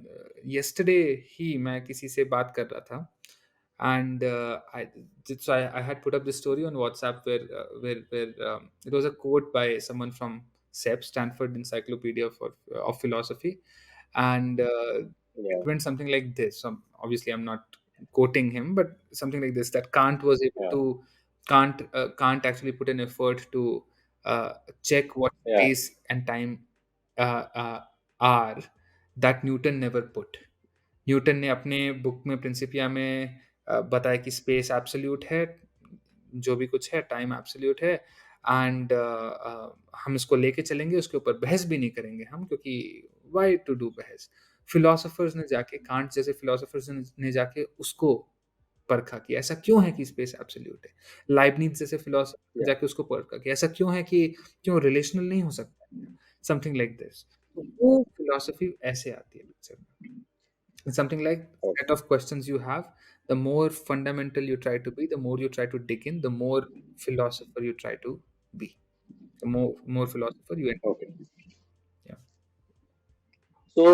yesterday ही मैं किसी से बात कर रहा था, and I had put up this story on WhatsApp where it was a quote by someone from SEP, Stanford Encyclopedia of Philosophy, and Yeah. it went something like this. Obviously, I'm not quoting him, but something like this, that Kant was able Yeah. to Kant actually put an effort to check what Yeah. space and time uh, uh, are that Newton never put. Newton ने अपने book में Principia में बताया कि space absolute है, जो भी कुछ है टाइम एब्सोल्यूट है, एंड हम इसको लेके चलेंगे, उसके ऊपर बहस भी नहीं करेंगे हम, क्योंकि व्हाई टू डू बहस? फिलोसोफर्स ने जाके, कांट जैसे फिलोसोफर्स ने जाके उसको परखा कि ऐसा क्यों है कि स्पेस एब्सोल्यूट है। लाइबनिज़ जैसे फिलोसोफर ने Yeah. जाके उसको परखा कि ऐसा क्यों है कि क्यों रिलेशनल नहीं हो सकता है, समथिंग लाइक दिस। तो वो फिलॉसफी ऐसे आती है पिक्चर में। It's something like set Okay. of questions you have, the more fundamental you try to be, the more you try to dig in, the more philosopher you try to be. The more philosopher you end up Okay. being. Yeah. So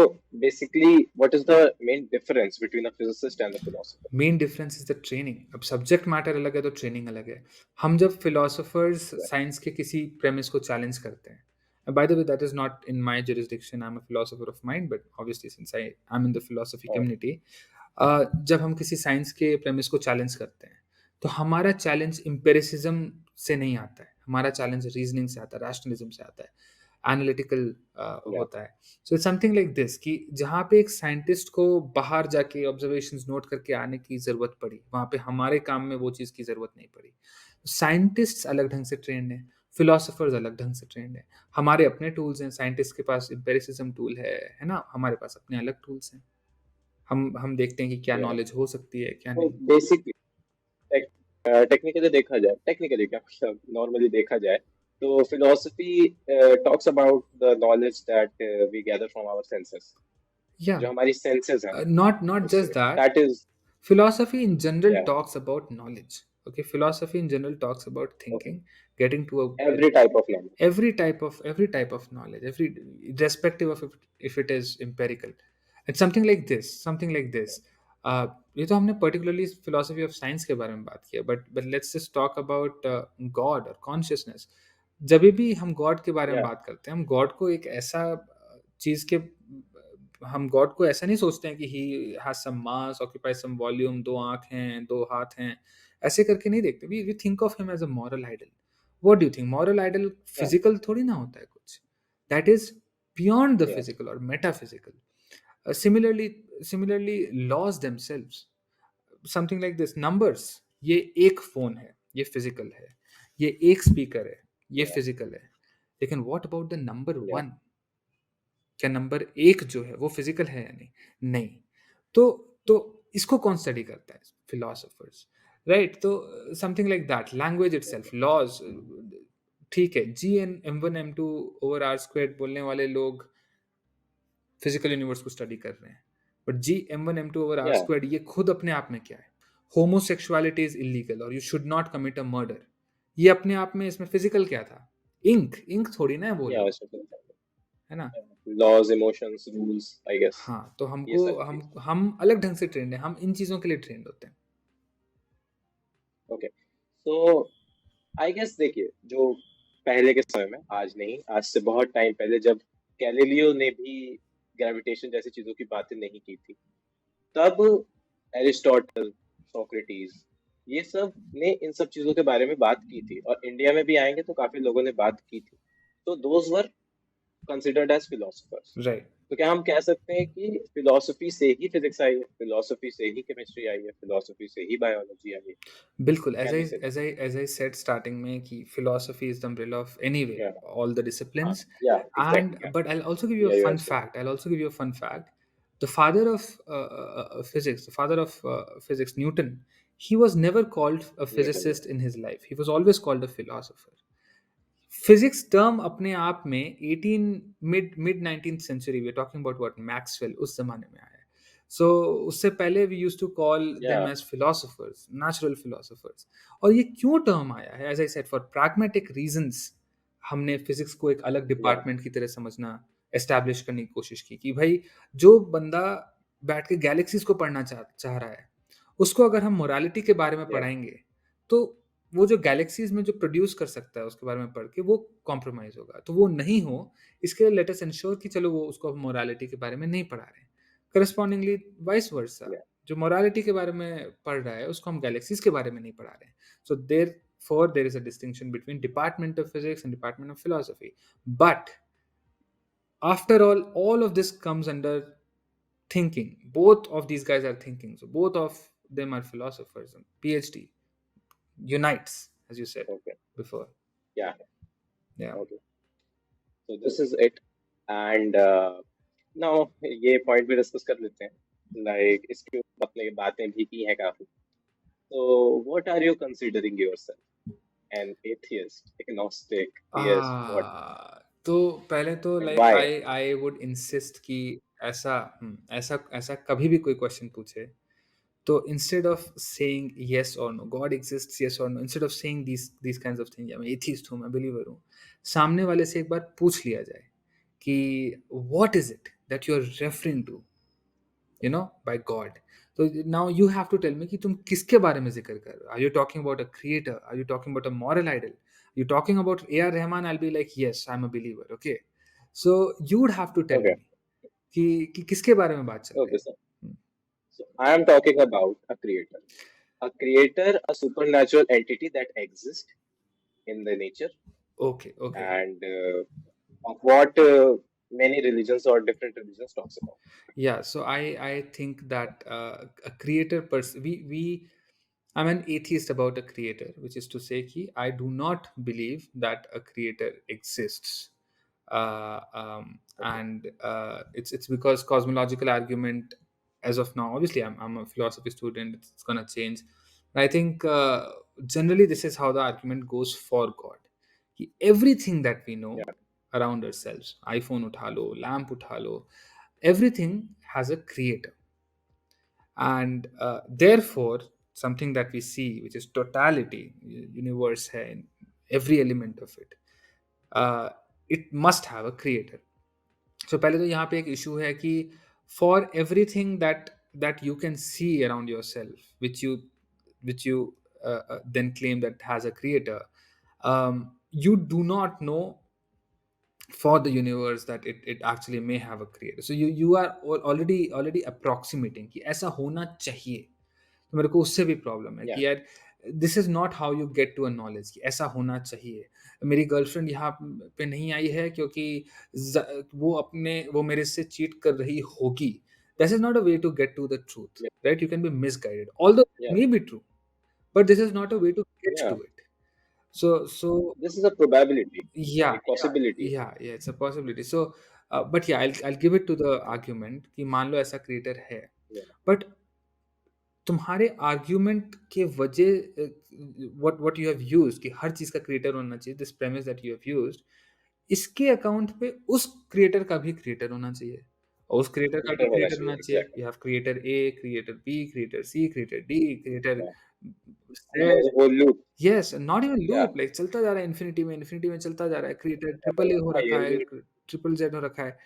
basically, what is the main difference between a physicist and a philosopher? Main difference is the training. अब subject matter अलग है तो training अलग है। हम जब philosophers Yeah. Science के किसी प्रेमिस को चैलेंज करते हैं, bye the way that is not in my jurisdiction, I am a philosopher of mind, but obviously since I am in the philosophy Oh. Community, जब हम किसी साइंस के premise को चैलेंज करते हैं, तो हमारा चैलेंज एम्पिरिसिज्म से नहीं आता है, हमारा चैलेंज रीजनिंग से आता है, रैशनलिज्म से आता है। Analytical Yeah. होता है. So it's something like this कि जहाँ पे एक साइंटिस्ट को बाहर जाके ऑब्जर्वेशंस नोट करके आने की ज़रूरत पड़ी, वहाँ पे हमारे काम में वो चीज़ की ज़रूरत नहीं पड़ी. साइंटिस्ट्स अलग ढंग से ट्रेन्ड हैं, फिलोसोफर्स अलग ढंग से ट्रेन्ड हैं. हमारे अपने टूल्स हैं, साइंटिस्ट के पास एम्पिरिसिज्म टूल है ना? हमारे पास अपने अलग टूल्स हैं. हम देखते हैं कि क्या Yeah. नॉलेज हो सकती है, क्या तो नहीं. बेसिकली टेक्निकली क्या मतलब नॉर्मली देखा जाए तो philosophy talks about the knowledge that we gather from our senses, या जो हमारी सेंसेस हैं नॉट जस्ट उससे that. That is Philosophy in general या talks about knowledge. Okay, philosophy in general talks about okay thinking, getting to every type of knowledge every type of knowledge, every irrespective of if it is empirical. It's something like this. uh, ये तो हमने particularly philosophy of science के बारे में बात किया, but let's just talk about God or consciousness. जब भी हम God के बारे में या बात करते हैं, हम God को एक ऐसा चीज के हम गॉड को ऐसा नहीं सोचते हैं कि he has some mass, occupies some volume, दो आंख हैं, दो हाथ हैं, ऐसे करके नहीं देखते. We think of him as a moral idol. What do you think? Moral idol या फिजिकल थोड़ी ना होता है कुछ. दैट इज बियॉन्ड द या फिजिकल और metaphysical. Similarly laws themselves, something like this. Numbers, ये एक फोन है, ये फिजिकल है. ये एक स्पीकर है, ये या फिजिकल है. लेकिन व्हाट अबाउट द नंबर या 1? क्या नंबर 1 जो है वो फिजिकल है या नहीं? नहीं. तो इसको कौन स्टडी करता है? Philosophers, right? तो something like that. Language itself, laws, ठीक है. G N M one M two over R square बोलने वाले लोग फिजिकल यूनिवर्स को स्टडी कर रहे हैं. But G M one M two over R या स्क्वेयर ये खुद अपने आप में क्या है? होमोसेक्सुअलिटी इज इलीगल और you should not commit a murder. ये अपने आप में इसमें फिजिकल क्या था? इंक इंक थोड़ी ना है वो या लोग, है ना? Laws emotions rules I guess हाँ, तो ये हमको सारी चीज हम अलग ढंग से ट्रेंड हैं, हम इन चीज़ों के लिए ट्रेंड होते हैं. ओके सो आई गेस देखिए जो पहले के समय में आज नहीं आज से बहुत टाइम पहले जब गैलीलियो ने भी ग्रेविटेशन जैसी चीजों की बातें नहीं की थी तब एरिस्टोटल सोक्रेटिस ये सब ने इन सब चीजों के बारे में बात की थी और इंडिया में भी आएंगे तो काफी लोगों ने बात की थी तो those were considered as philosophers right. तो क्या हम कह सकते हैं कि फिलोसफी से ही फिजिक्स आई है फिलोसफी से ही केमिस्ट्री आई है फिलोसफी से ही बायोलॉजी आई है बिल्कुल. क्या एज़ नहीं आई से as I as I said starting में कि philosophy is the umbrella of anyway या all the हाँ disciplines. या And exactly but I'll also give you a या you fun absolutely fact. I'll also give you a fun fact. The father of physics, the father of physics, Newton, he was never called a Newton physicist in his life. He was always called a philosopher. Physics term अपने आप में 18 mid 19th century, we are talking about what, Maxwell उस जमाने में आया है. So उससे पहले वी यूज्ड टू कॉल या them as philosophers, natural philosophers. और ये क्यों टर्म आया है? As I said, for pragmatic reasons हमने फिजिक्स को एक अलग या डिपार्टमेंट की तरह समझना, एस्टैब्लिश करने की कोशिश की कि भाई जो बंदा बैठ के गैलेक्सीज को पढ़ना चाह रहा है, उसको अगर हम मोरालिटी के बारे में या पढ़ाएंगे तो वो जो गैलेक्सीज में जो प्रोड्यूस कर सकता है उसके बारे में पढ़ के वो कॉम्प्रोमाइज होगा. तो वो नहीं हो, इसके लिए लेट अस इंश्योर कि चलो वो उसको मोरालिटी के बारे में नहीं पढ़ा रहे हैं. करस्पॉन्डिंगली वाइस वर्सा, या जो मोरालिटी के बारे में पढ़ रहा है उसको हम गैलेक्सीज के बारे में नहीं पढ़ा रहे हैं. So there is a distinction between department of physics and department of philosophy. But after all of this comes under thinking. Both of these guys are thinking, so both of them are philosophers. And PhD unites, as you said okay before. या Yeah. Okay so this is it and now ये point भी discuss कर लेते हैं like इसके ऊपर अपने बातें भी की हैं काफी तो what are you considering yourself an atheist agnostic theist what तो पहले तो and like why I I would insist कि ऐसा ऐसा ऐसा कभी भी कोई क्वेश्चन पूछे तो instead of saying yes or no, God exists, yes or no, instead of saying these kinds of things, या मैं एथिस्ट हूँ, मैं बिलीवर हूँ, सामने वाले से एक बार पूछ लिया जाए कि what is it that you are referring to, you know, by God. So now you have to tell me कि तुम किसके बारे में जिक्र कर रहे हो. Are you talking about a creator? Are you talking about a moral idol? You talking about A.R. Rahman? I'll be like, yes, I'm a believer. Okay. So you would have to tell okay me कि किसके बारे में बात चल रही okay है. Sir so I am talking about a creator a supernatural entity that exists in the nature Okay, okay. and of what many religions or different religions talks about. Yeah, so I think that a creator person, we I'm an atheist about a creator, which is to say ki I do not believe that a creator exists. Okay. And it's because cosmological argument, as of now, obviously I'm a philosophy student, it's going to change. But I think generally this is how the argument goes for God. Ki everything that we know Yeah. around ourselves, iPhone utha lo, lamp utha lo, everything has a creator. And therefore something that we see, which is totality, universe hai in every element of it, uh, it must have a creator. So पहले तो यहाँ पे एक issue है कि for everything that you can see around yourself, which you then claim that has a creator, you do not know for the universe that it actually may have a creator. So you are already approximating कि ऐसा होना चाहिए. तो मेरे को उससे भी problem है Yeah. कि यार this is not how you get to a knowledge कि ऐसा होना चाहिए. मेरी गर्लफ्रेंड यहाँ पे नहीं आई है क्योंकि वो मेरे से चीट कर रही होगी. This is not a way to get to the truth, Yeah. Right? You can be misguided although Yeah. May be true, but this is not a way to get Yeah. To it. So This is a probability, yeah, a possibility. yeah, it's a possibility. So but yeah, I'll give it to the argument कि मान लो ऐसा creator है, Yeah. But तुम्हारे argument के वजह what you have used कि हर चीज का क्रिएटर होना चाहिए, this premise that you have used, इसके अकाउंट पे उस क्रिएटर का भी क्रिएटर होना चाहिए, और उस क्रिएटर का भी Creator होना क्रिएटर चाहिए, होना चाहिए. exactly. You have creator A, creator B, creator C, creator D, creator Yeah. And there's Z. a whole loop. Yes, not even Yeah. Loop, like चलता जा रहा है इन्फिनिटी में चलता जा रहा है. क्रिएटर ट्रिपल ए हो हाँ, रखा ये है, भी ट्रिपल जेड हो रखा है.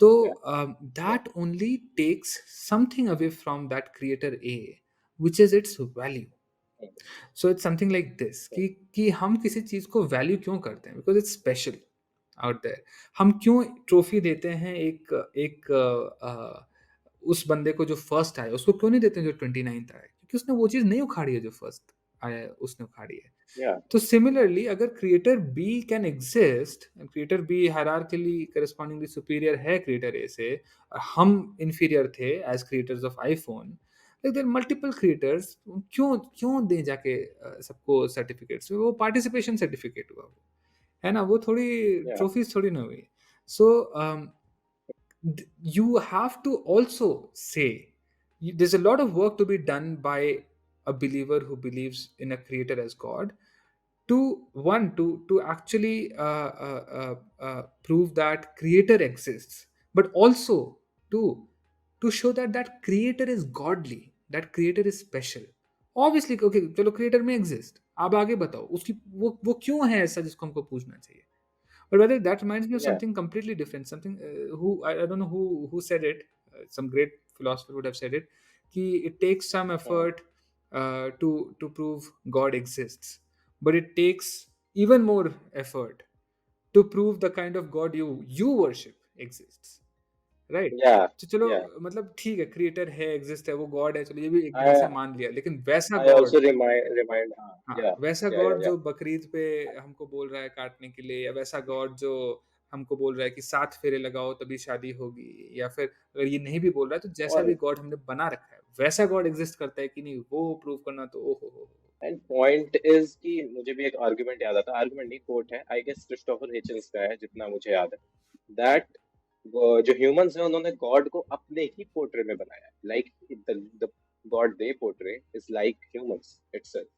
तो yeah. Yeah. That only takes something away from that creator A, which is its value. Mm. So it's something like this Yeah. कि हम किसी चीज को वैल्यू क्यों करते हैं, because it's special out there. हम क्यों ट्रॉफी देते हैं एक एक उस बंदे को जो फर्स्ट आया, उसको क्यों नहीं देते हैं जो 29th आया, क्योंकि उसने वो चीज नहीं उखाड़ी है जो फर्स्ट आया है उसने उखाड़ी है. Yeah. तो सिमिलरली अगर creator B can exist and creator B hierarchically correspondingly superior है क्रिएटर ए से, और हम इंफीरियर थे as creators of iPhone, like there multiple creators, क्यों क्यों दें जाके सबको सर्टिफिकेट्स, वो पार्टिसिपेशन सर्टिफिकेट हुआ वो, है ना? वो थोड़ी Yeah. ट्रॉफीज थोड़ी ना हुई. सो you have to also say there's a lot of work to be done by a believer who believes in a creator as God, to one to actually prove that creator exists, but also to to show that that creator is godly, that creator is special. Obviously, okay, चलो creator में exist, आप आगे बताओ उसकी वो क्यों है ऐसा जिसको हमको पूछना चाहिए. But whether that reminds me of Yeah. something completely different, something who I don't know who said it. Some great philosopher would have said it. Ki it takes some Uh, effort to prove God exists, but it takes even more effort to prove the kind of God you worship exists. Right? yeah. तो चलो, Yeah. मतलब ठीक है, creator है, exist है, वो God है, चलो ये भी एकदम से I मान लिया, लेकिन वैसा I गॉड, also remind. हाँ, Yeah. वैसा Yeah. Yeah. God Yeah. जो बकरीद पे हमको बोल रहा है काटने के लिए, या वैसा गॉड जो हमको बोल रहा है कि 7 फेरे लगाओ तभी शादी होगी, या फिर अगर ये नहीं भी बोल रहा है तो जैसा भी और गॉड हमने बना रखा है वैसा गॉड एग्जिस्ट करता है कि नहीं, वो प्रूव करना तो ओ हो. एंड पॉइंट इज कि मुझे भी एक आर्गुमेंट याद आता, आर्गुमेंट नहीं, कोट है, आई गेस क्रिस्टोफर हिचन्स का है जितना मुझे याद है, दैट जो ह्यूमंस हैं उन्होंने गॉड को अपने ही पोर्ट्रे में बनाया है, like the god they portray is like humans itself,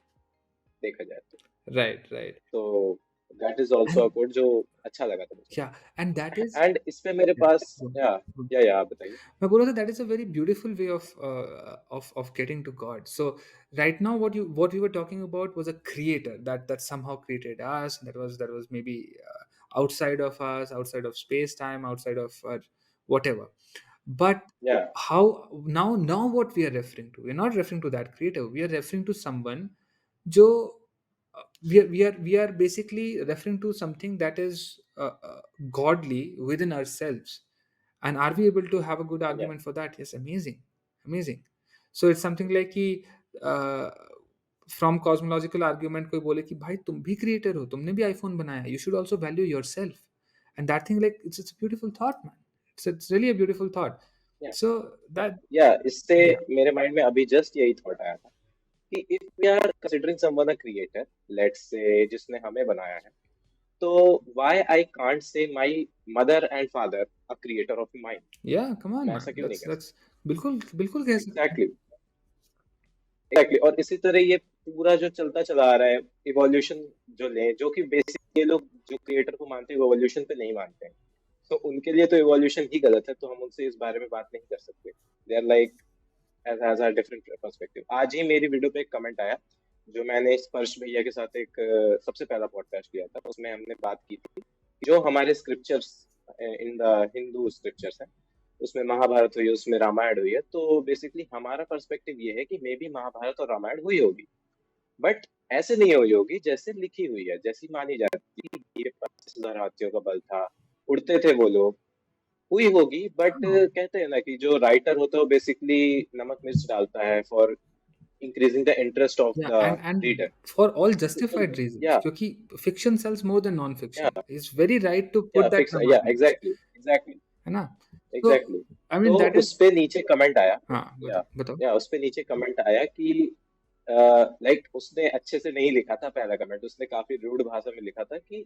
देखा जाए तो. राइट. तो that is also a and quote जो अच्छा लगा था मुझे. या एंड दैट इज, एंड इस पे मेरे पास या आप बताइए. मैं बोल रहा था that is a very beautiful way of getting to God. So right now what we were talking about was a creator that somehow created us. That was maybe outside of us, outside of space time, outside of whatever. But या. how now what we are referring to? We're not referring to that creator. We are referring to someone. जो we are basically referring to something that is godly within ourselves. And are we able to have a good या. argument for that? Yes, amazing. So it's something like कि from cosmological argument कोई बोले कि भाई तुम भी creator हो, तुमने भी आईफोन बनाया, you should also value your self and that thing, like, it's a beautiful thought, man. It's really a beautiful thought. या So that, या इससे yeah, मेरे माइंड में अभी जस्ट यही थॉट आया था कि if we are considering someone a creator, let's say जिसने हमें बनाया है, तो why I can't say my mother and father a creator of mind? yeah, come on, मैं man, ऐसा क्यों नहीं कह that's सकता? बिल्कुल बिल्कुल कह सकते हैं। Exactly, exactly. और इसी तरह ये पूरा जो चलता चला आ रहा है, इवोल्यूशन जो ले, जो कि बेसिक ये लोग जो क्रिएटर को मानते हैं इवोल्यूशन पे नहीं मानते हैं, तो उनके लिए तो इवोल्यूशन ही गलत है, तो हम उनसे इस बारे में बात नहीं कर सकते। They are like has a different perspective। आज ही मेरी वीडियो पे एक कमेंट आया, जो मैंने स्पर्श भैया के साथ एक सबसे पहला पॉडकास्ट किया था, उसमें हमने बात की थी जो हमारे scriptures in the Hindu scriptures हैं, उसमें महाभारत हुई है, उसमें रामायण हुई है, तो बेसिकली हमारा पर्सपेक्टिव ये है कि मे बी महाभारत और रामायण हुई होगी, बट ऐसे नहीं हुई होगी जैसे लिखी हुई है, जैसी मानी जाती है। ये 25,000 हाथियों का बल था, उड़ते थे वो लोग, हुई होगी, बट हाँ, कहते हैं ना कि जो राइटर होता है वो बेसिकली नमक मिर्च डालता है for increasing the interest of yeah, the and reader. for all justified reasons, या क्योंकि fiction sells more than या non-fiction. It's very right to या put that फिक्स, namak या mirch, एग्जैक्टली एग्जैक्टली है ना? So exactly. I तो mean that is, उस पे नीचे कमेंट आया, हाँ, या बताओ बताओ। या उस पे नीचे कमेंट आया कि लाइक उसने अच्छे से नहीं लिखा था पहला कमेंट, उसने काफी रूड भाषा में लिखा था कि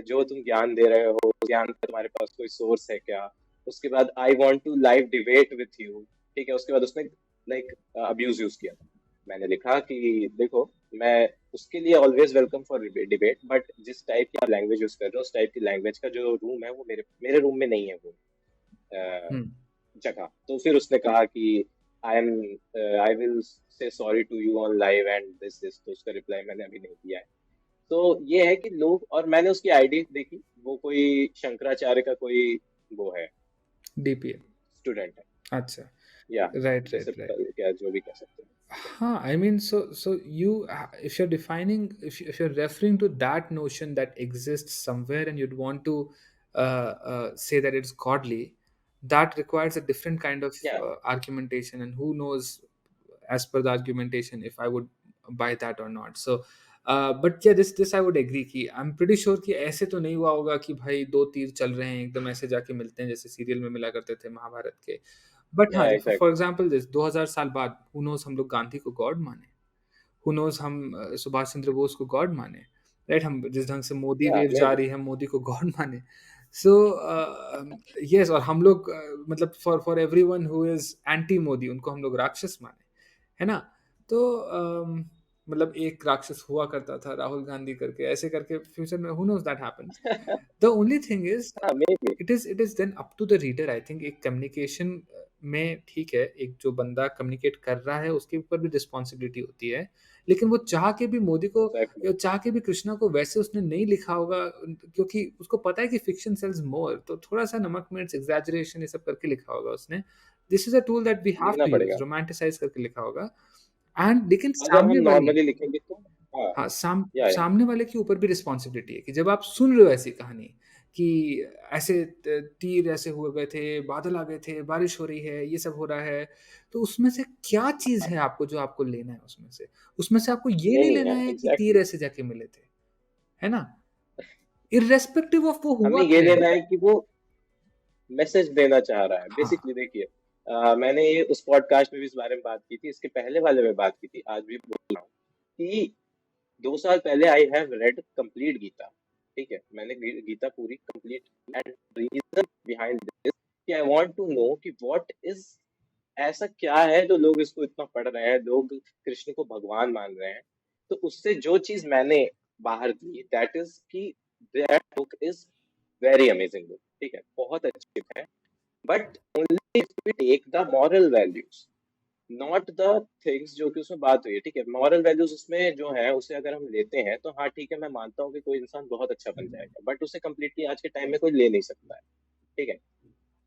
जो तुम ज्ञान दे रहे हो, ज्ञान का तुम्हारे पास कोई सोर्स है क्या? उसके बाद I want to live debate with you, ठीक है, उसके बाद उसने लाइक अब्यूज यूज किया था। मैंने लिखा कि देखो, मैं उसके लिए always welcome for debate, but जिस टाइप की लैंग्वेज यूज कर रहे हो, उस टाइप की लैंग्वेज का जो रूम है वो मेरे मेरे रूम में नहीं है वो हम्म। जगह। तो फिर उसने कहा कि I am I will say sorry to you on live and this, तो उसका रिप्लाई मैंने अभी नहीं दिया है। तो ये है कि लोग, और मैंने उसकी आईडी देखी, वो कोई शंकराचार्य का कोई वो है, DPA। स्टूडेंट है, अच्छा। या राइट जैसे राइट राइट। क्या जो भी कह सकते हैं। Huh, I mean, so you, if you're defining, if you're referring to that notion that exists somewhere, and you'd want to say that it's godly, that requires a different kind of या argumentation, and who knows, as per the argumentation, if I would buy that or not. So, but yeah, this I would agree कि I'm pretty sure कि ऐसे तो नहीं हुआ होगा कि भाई दो तीर चल रहे हैं एकदम ऐसे जाके मिलते हैं जैसे सीरियल में मिला करते थे महाभारत के। बट हाँ, फॉर एग्जैक्टली। एग्जाम्पल दिस 2000 साल बाद हु नोज हम लोग गांधी को गॉड माने, हु नोज हम सुभाष चंद्र बोस को गॉड माने, राइट? हम जिस ढंग से मोदी या वेव मे जा भी। रही है, हम मोदी को गॉड माने। सो यस, और हम लोग मतलब for for everyone who is anti Modi, उनको हम लोग राक्षस माने, है ना? तो मतलब एक राक्षस हुआ करता था राहुल गांधी करके, ऐसे करके फ्यूचर में who knows that happens. The only thing is हाँ मे भी। It is then up to the reader. I think एक कम्युनिकेशन में ठीक है, एक जो बंदा कम्युनिकेट कर रहा है उसके ऊपर भी रिस्पॉन्सिबिलिटी होती है, लेकिन वो चाह के भी मोदी को एग्जैक्टली। या चाह के भी कृष्णा को वैसे उसने नहीं लिखा होगा, क्योंकि उसको पता है कि फिक्शन सेल्स मोर, तो थोड़ा सा नमक मिर्च एग्जैजरेशन ये सब करके लिखा होगा उसने। This is a tool that we have लिखना टू यूज, पड़ेगा। रोमांटिसाइज करके लिखा होगा। एंड लेकिन अगर हम सामने वाले, नॉर्मली लिखेंगे तो हाँ। हाँ, या सामने वाले के ऊपर भी रिस्पॉन्सिबिलिटी है कि जब आप सुन रहे हो ऐसी कहानी कि ऐसे तीर ऐसे हुए गए थे, बादल आ गए थे, बारिश हो रही है, ये सब हो रहा है, तो उसमें से क्या चीज है आपको जो आपको लेना है उसमें से? उसमें से आपको ये नहीं यही लेना है है कि तीर एग्जैक्टली। ऐसे जाके मिले थे, है ना? इर्रेस्पेक्टिव ऑफ वो हमें हुआ ये क्या है। लेना है कि वो मैसेज देना चाह रहा है बेसिकली। हाँ, देखिए, मैंने ये उस पॉडकास्ट में भी इस बारे में बात की थी, इसके पहले वाले में बात की थी, आज भी बोल रहा हूँ कि 2 साल पहले I have read complete Gita, ठीक है, मैंने गीता पूरी complete, and reason behind this कि आई वांट टू नो कि व्हाट इज, ऐसा क्या है जो लोग इसको इतना पढ़ रहे हैं, लोग कृष्ण को भगवान मान रहे हैं। तो उससे जो चीज मैंने बाहर दी, दैट इज कि that book is very amazing book, ठीक है, बहुत अच्छी बुक है, but only if we take the moral values, not the things जो कि उसमें बात हुई है, ठीक है। मॉरल वैल्यूज उसमें जो है उसे अगर हम लेते हैं तो हाँ ठीक है, मैं मानता हूँ कि कोई इंसान बहुत अच्छा बन जाएगा, बट उसे कम्प्लीटली आज के टाइम में कोई ले नहीं सकता है, ठीक है।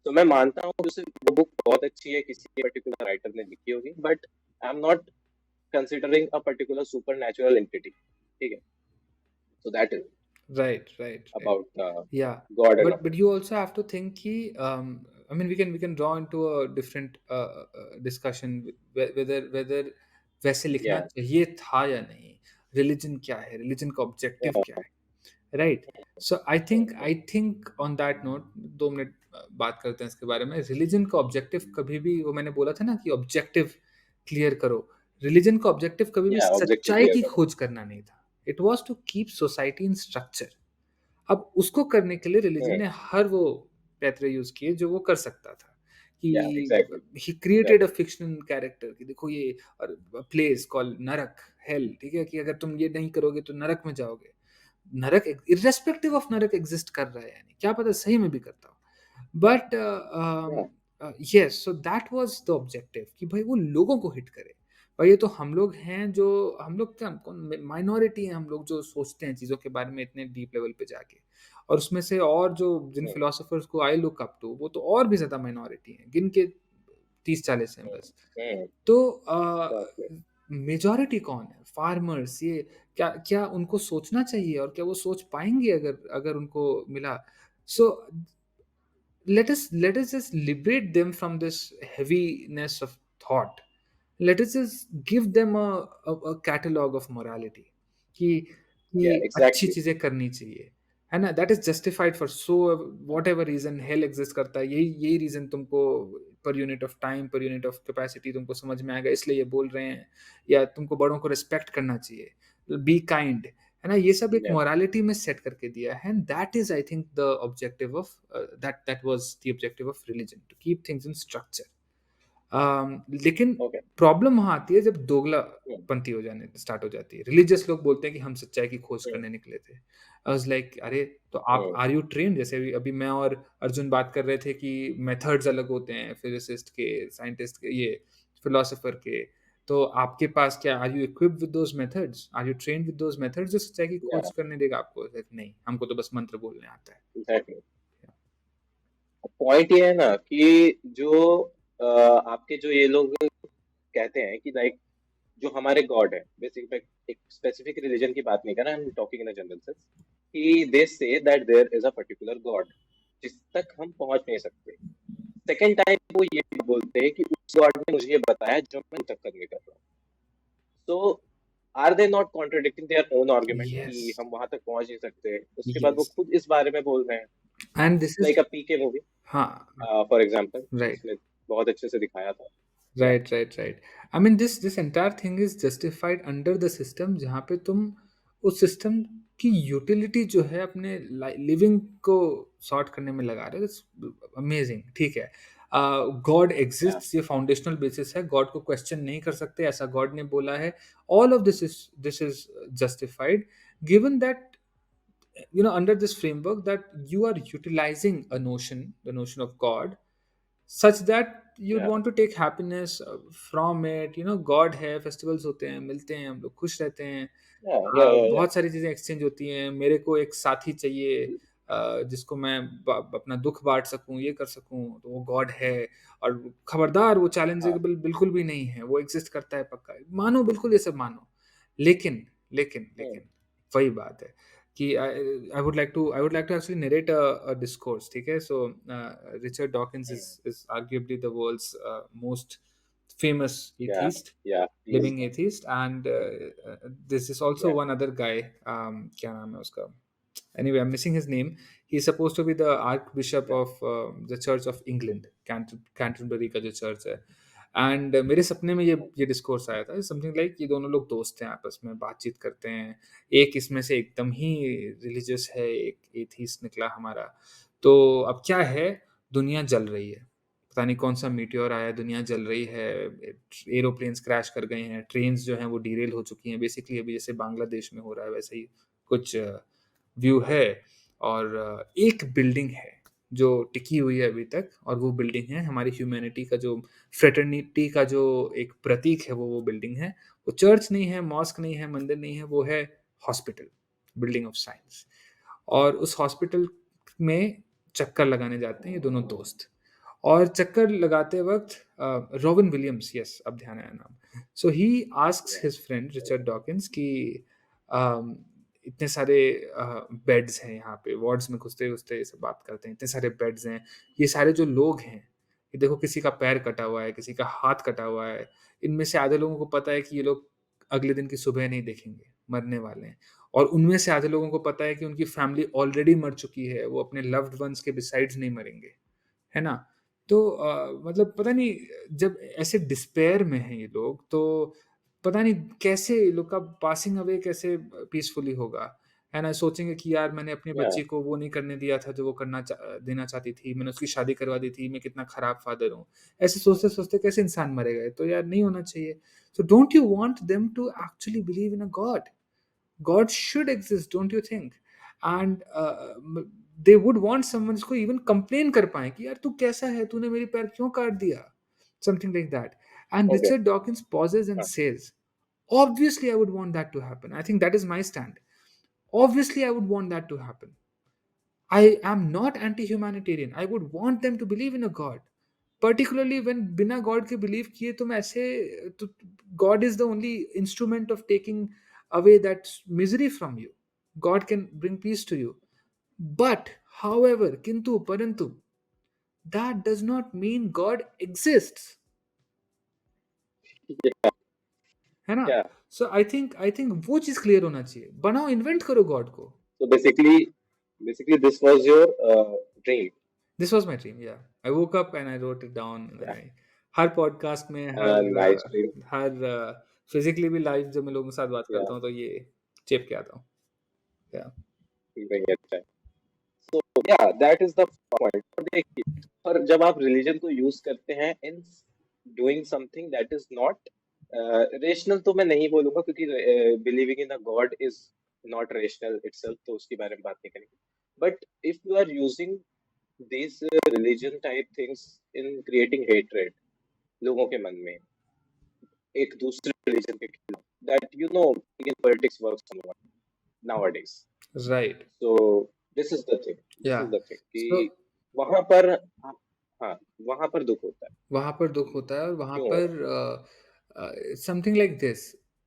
तो मैं मानता हूँ कि उसे वो बुक बहुत अच्छी है, किसी पर्टिकुलर राइटर ने लिखी होगी, but I am not considering a particular super natural entity, ठीक है। So that is right right right. About Yeah, God and but you also have to think कि I mean we can draw into a different discussion whether वैसे लिखना या चाहिए था या नहीं। रिलीजन क्या है, रिलीजन का ऑब्जेक्टिव क्या है, right? So hmm, I think on that note 2 minute बात करते हैं इसके बारे में। रिलिजन का ऑब्जेक्टिव कभी भी, वो मैंने बोला था ना कि ऑब्जेक्टिव क्लियर करो। रिलिजन का ऑब्जेक्टिव कभी भी या ऑब्जेक्टिव सच्चाई क्लियर की करो। खोज करना नहीं था। It was to keep society in structure. अब उसको करने के लिए रिलीजन हुँ, ने हर वो पैतरे यूज़ किए जो वो कर सकता था, कि या exactly, he created a exactly. Fictional character कि देखो ये, और प्लेस कॉल्ड नरक, हेल, ठीक है? कि अगर तुम ये नहीं करोगे तो नरक में जाओगे। नरक इर्रेस्पेक्टिव ऑफ नरक एग्ज़िस्ट कर रहा है, यानी क्या पता सही में भी करता हो। बट या, yes, so that was the objective कि भाई वो लोगों को हिट करे। भाई ये तो हम लोग हैं, जो हम लोग क्या, कौन माइनॉरिटी हैं हम लोग, जो सोचते हैं चीज़ों के बारे में इतने डीप लेवल पे जाके। और उसमें से और जो जिन हुँ, फिलोसोफर्स को आई लुक अप टू, वो तो और भी ज़्यादा माइनॉरिटी हैं, गिन के 30-40 हैं हुँ, बस। हुँ, तो एग्ज़ैक्टली, मेजॉरिटी कौन है? फार्मर्स, ये क्या क्या उनको सोचना चाहिए, और क्या वो सोच पाएँगे अगर अगर उनको मिला? सो let us just liberate them from this heaviness of thought. Let us just give them a catalog of morality कि या अच्छी एग्ज़ैक्टली, चीज़ें करनी चाहिए, है ना? That is justified for so whatever reason hello exist करता है, यही यही रीज़न तुमको per unit of time, per unit of capacity तुमको समझ में आएगा, इसलिए ये बोल रहे हैं। या तुमको बड़ों को रिस्पेक्ट करना चाहिए, बी काइंड, है ना? ये सब एक या, मोरालिटी में सेट करके दिया है, and that is I think the objective of that was the objective of religion, to keep things in structure. लेकिन ओके, प्रॉब्लम वहाँ आती है जब हुँ, दोगलापंती हो जाने स्टार्ट हो जाती है। रिलीजियस लोग बोलते हैं कि हम सच्चाई की खोज हुँ, करने निकले थे। आई वाज़ लाइक, अरे! तो आप हुँ, आर यू ट्रेन्ड? जैसे अभी अभी मैं और अर्जुन बात कर रहे थे कि मेथड्स अलग होते हैं फिज़िसिस्ट के, साइंटिस्ट के, ये फिलॉसफर के। तो आपके पास क्या, are you equipped with those methods? Are you trained with those methods जो सच्चाई की या खोज करने देगा आपको? लाइक नहीं, हमको तो बस मंत्र बोलने आता है। एग्ज़ैक्टली। पॉइंट ये है ना कि जो आपके जो ये लोग कहते हैं कि लाइक जो हमारे गॉड है, बेसिक मैं एक स्पेसिफिक रिलीजन की बात नहीं कर रहा, I am talking in a general sense, कि they say that there is a particular God जिस तक हम पहुँच नहीं सकते। सेकंड टाइम वो ये भी बोलते हैं कि उस गॉड ने मुझे ये बताया जो मैं तक नहीं कर रहा हूँ। So are they not contradicting their own argument yes, कि हम वहां तक पहुंच नहीं सकते, उसके बाद वो येस, खुद इस बारे में बोल रहे हैं। And this is, like a PK movie हाँ, फॉर एग्जांपल, राइट। जिसमें बहुत अच्छे से दिखाया था। या, right, right, right. I mean this entire thing is justified under the system, जहाँ पे तुम उस सिस्टम की यूटिलिटी जो है अपने लिविंग को सॉर्ट करने में लगा रहे हो। इट्स अमेजिंग, ठीक है। गॉड या, एग्जिस्ट्स, ये फाउंडेशनल बेसिस है, गॉड को क्वेश्चन नहीं कर सकते, ऐसा गॉड ने बोला है। All of this is justified, given that under this framework, that you are utilizing a notion, the notion of God, such that you'd या, want to take happiness from it. God है, festivals होते हैं, मिलते हैं, हम लोग खुश रहते हैं। या, बहुत सारी चीज़ें एक्सचेंज होती हैं। मेरे को एक साथी चाहिए, जिसको मैं अपना दुख बांट सकूं, ये कर सकूं, तो वो गॉड है। और खबरदार, वो हाँ, चैलेंजेबल बिल्कुल भी नहीं है, वो एग्जिस्ट करता है पक्का, मानो बिल्कुल ये सब मानो। लेकिन लेकिन हम्म, लेकिन वही बात है कि I would like to actually narrate a discourse, ठीक है? So Richard Dawkins hmm, is arguably the world's most famous या, atheist, या, please, living atheist, and this is also या, one other guy, क्या नाम है उसका? Anyway, I'm missing his name. He's supposed to be the Archbishop या, of the Church of England, Canterbury का जो चर्च है। एंड मेरे सपने में ये डिस्कोर्स आया था, समथिंग लाइक ये दोनों लोग दोस्त हैं, आपस में बातचीत करते हैं। एक इसमें से एकदम ही रिलीजियस है, एक एथीस्ट निकला हमारा। तो अब क्या है, दुनिया जल रही है, पता नहीं कौन सा मीटियोर आया, दुनिया जल रही है, एरोप्लेन्स क्रैश कर गए हैं, ट्रेन्स जो हैं वो डीरेल हो चुकी हैं, बेसिकली अभी जैसे बांग्लादेश में हो रहा है वैसे ही कुछ व्यू है। और एक बिल्डिंग है जो टिकी हुई है अभी तक, और वो बिल्डिंग है हमारी ह्यूमैनिटी का जो, फ्रेटर्निटी का जो एक प्रतीक है, वो बिल्डिंग है। वो चर्च नहीं है, मॉस्क नहीं है, मंदिर नहीं है, वो है हॉस्पिटल, बिल्डिंग ऑफ साइंस। और उस हॉस्पिटल में चक्कर लगाने जाते हैं ये दोनों दोस्त। और चक्कर लगाते वक़्त रॉबिन विलियम्स, यस अब ध्यान आया नाम। सो ही आस्क्स या, हिज़ फ्रेंड रिचर्ड डॉकिंस कि अम, इतने सारे बेड्स हैं यहाँ पे, वार्ड्स में घुसते-घुसते ये सब बात करते हैं, इतने सारे बेड्स हैं, ये सारे जो लोग हैं, ये देखो किसी का पैर कटा हुआ है, किसी का हाथ कटा हुआ है, इनमें से आधे लोगों को पता है कि ये लोग अगले दिन की सुबह नहीं देखेंगे, मरने वाले हैं। और उनमें से आधे लोगों को पता है कि उनकी फैमिली ऑलरेडी मर चुकी है, वो अपने लव्ड वन्स के बिसाइड्स नहीं मरेंगे, है ना? तो मतलब पता नहीं, जब ऐसे डिस्पेयर में हैं ये लोग, तो पता नहीं कैसे ये लोग का पासिंग अवे कैसे पीसफुली होगा, है ना? सोचेंगे कि यार मैंने अपनी या बच्ची को वो नहीं करने दिया था जो वो देना चाहती थी, मैंने उसकी शादी करवा दी थी, मैं कितना खराब फादर हूँ। ऐसे सोचते-सोचते कैसे इंसान मरेगा? ये तो यार नहीं होना चाहिए। So don't you want them to actually believe in a God? God should exist, don't you think? And they would want someone जिसको even complain कर पाएँ कि यार तू कैसा है? तूने मेरी पैर क्यों काट दिया? Something like that. And okay, Richard Dawkins pauses and हाँ, says, obviously I would want that to happen. I think that is my stand. Obviously I would want that to happen. I am not anti-humanitarian. I would want them to believe in a God. Particularly when बिना God के believe किए तुम ऐसे तो God is the only instrument of taking away that misery from you. God can bring peace to you. But, however, किंतु परंतु, that does not mean God exists. या है ना? या So I think वो चीज़ क्लियर होना चाहिए। बनाओ, इन्वेंट करो गॉड को। So basically this was your dream. This was my dream, या। I woke up and I wrote it down and I हर पॉडकास्ट में, नाइस ड्रीम। हर फिज़िकली भी लाइव जब मैं लोगों के साथ बात या करता हूँ तो ये चिप के आता हूँ। या वेरी अच्छा है। सो या दैट इज द पॉइंट। और देखिए, और जब आप रिलीजन को यूज करते हैं in doing something that is not rational, तो मैं नहीं बोलूंगा क्योंकि believing in a god is not rational itself, तो उसके बारे में बात नहीं करेंगे। But if you are using this religion type things in creating hatred लोगों के मन में एक दूसरे रिलीजन के खिलाफ, that you know in politics works nowadays. राइट। So this is the thing. This या is the thing सो कि वहां पर, हाँ, वहां पर दुख होता है वहाँ पर दुःख होता है और कि वहाँ क्यों हो रहा पर समथिंग लाइक दिस,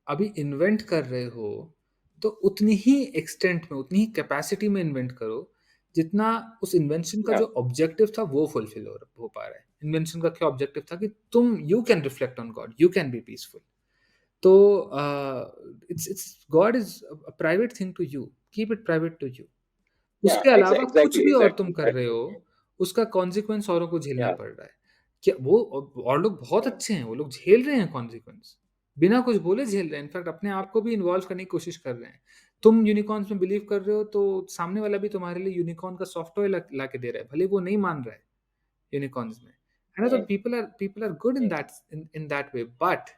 अभी इन्वेंट कर रहे हो, तो उतनी ही एक्सटेंट में, उतनी ही कैपेसिटी में इन्वेंट करो, जितना उस इन्वेंशन का है। जो ऑब्जेक्टिव था वो फुलफिल हो पा रहा है। इन्वेंशन का क्या ऑब्जेक्टिव था कि तुम you can reflect on God, you can be peaceful. तो it's God is a private thing to you, keep it private to you. या उसके अलावा कुछ एग्जैक्टली भी और तुम एग्जैक्टली कर दैट रहे हो, उसका कॉन्सिक्वेंस औरों को झेलना या पड़ रहा है। क्या वो और लोग बहुत या अच्छे हैं, वो लोग झेल रहे हैं कॉन्सिक्वेंस। बिना कुछ बोले झेल रहे हैं, इनफैक्ट अपने आप को भी इन्वॉल्व करने की कोशिश कर रहे हैं। तुम यूनिकॉर्न्स में बिलीव कर रहे हो, तो सामने वाला भी तुम्हारे लिए यूनिकॉर्न का सॉफ्टवेयर ला के दे रहा है, भले वो नहीं मान रहा है यूनिकॉर्न्स में। है ना? तो hmm, people are good hmm, in that way, but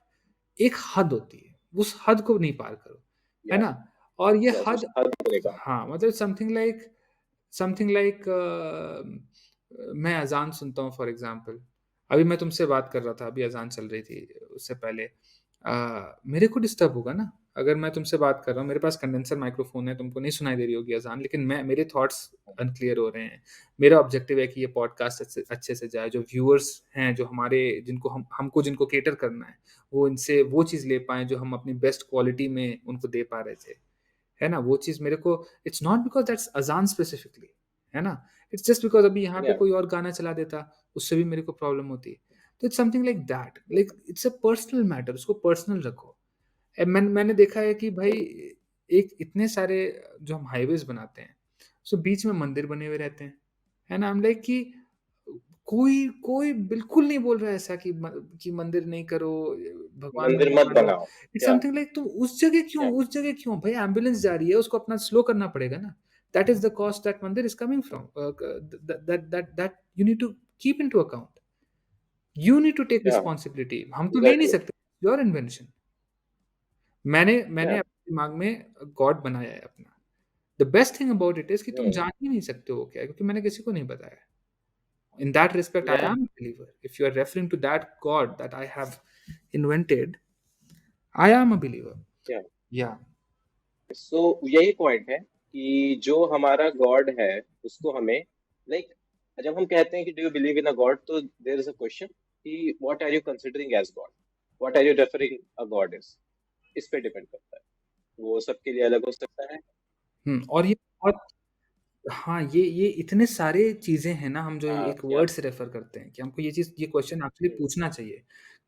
एक हद होती है, उस हद को नहीं पार करो, है या ना? और ये यस उस हद, हद को निकाल। हाँ, मतलब समथिंग लाइक मैं अज़ान सुनता हूँ फॉर एग्ज़ाम्पल। अभी मैं तुमसे बात कर रहा था, अभी अज़ान चल रही थी उससे पहले। मेरे को डिस्टर्ब होगा ना, अगर मैं तुमसे बात कर रहा हूँ, मेरे पास कंडेंसर माइक्रोफ़ोन है, तुमको नहीं सुनाई दे रही होगी अज़ान, लेकिन मेरे थॉट्स अनक्लियर हो रहे हैं। मेरा ऑब्जेक्टिव है कि ये पॉडकास्ट अच्छे से जाए, जो व्यूअर्स हैं, जो हमारे जिनको हमको जिनको कैटर करना है, वो इनसे वो चीज़ ले पाएँ जो हम अपनी बेस्ट क्वालिटी में उनको दे पा रहे थे। है ना? वो चीज़ मेरे को, इट्स नॉट बिकॉज़ दैट्स अज़ान स्पेसिफिकली, है ना? इट्स जस्ट बिकॉज़ अभी यहाँ पे या कोई और गाना चला देता, उससे भी मेरे को प्रॉब्लम होती। तो it's something like that, like it's a personal matter, उसको पर्सनल रखो। मैंने देखा है कि भाई एक इतने सारे जो हम हाइवेज़ बनाते हैं, सो बीच में मंदिर बने हुए रहते हैं, है ना? आई एम लाइक कि कोई कोई बिल्कुल नहीं बोल रहा है ऐसा कि मंदिर नहीं करो, भगवान मंदिर नहीं मत मानो। बनाओ। इट्स या समथिंग लाइक तुम या उस जगह क्यों? भई एम्बुलेंस जा रही है, उसको अपना स्लो करना पड़ेगा ना। That is the cost that mandir is coming from, that you need to keep into account. You need to take या रिस्पांसिबिलिटी, हम तो ले नहीं एग्जैक्टली। सकते, योर इन्वेंशन। मैंने या मैंने अपने दिमाग में गॉड बनाया है अपना। The best thing about it is कि तुम हम्म, जान ही नहीं सकते हो क्या है, क्योंकि मैंने किसी को नहीं बताया। In that respect, I या am a believer. If you are referring to that God that I have invented, I am a believer. या Yeah. सो यही पॉइंट है कि जो हमारा गॉड है उसको हमें लाइक, जब हम कहते हैं कि do you believe in a god, तो देयर इज अ क्वेश्चन कि what are you considering as god, what are you referring a god is, इस पे डिपेंड करता है। वो सबके लिए अलग हो सकता है। और ये बहुत, हाँ, ये इतने सारे चीज़ें हैं ना, हम जो हाँ एक या वर्ड से रेफ़र करते हैं कि हमको ये क्वेश्चन एक्चुअली पूछना चाहिए।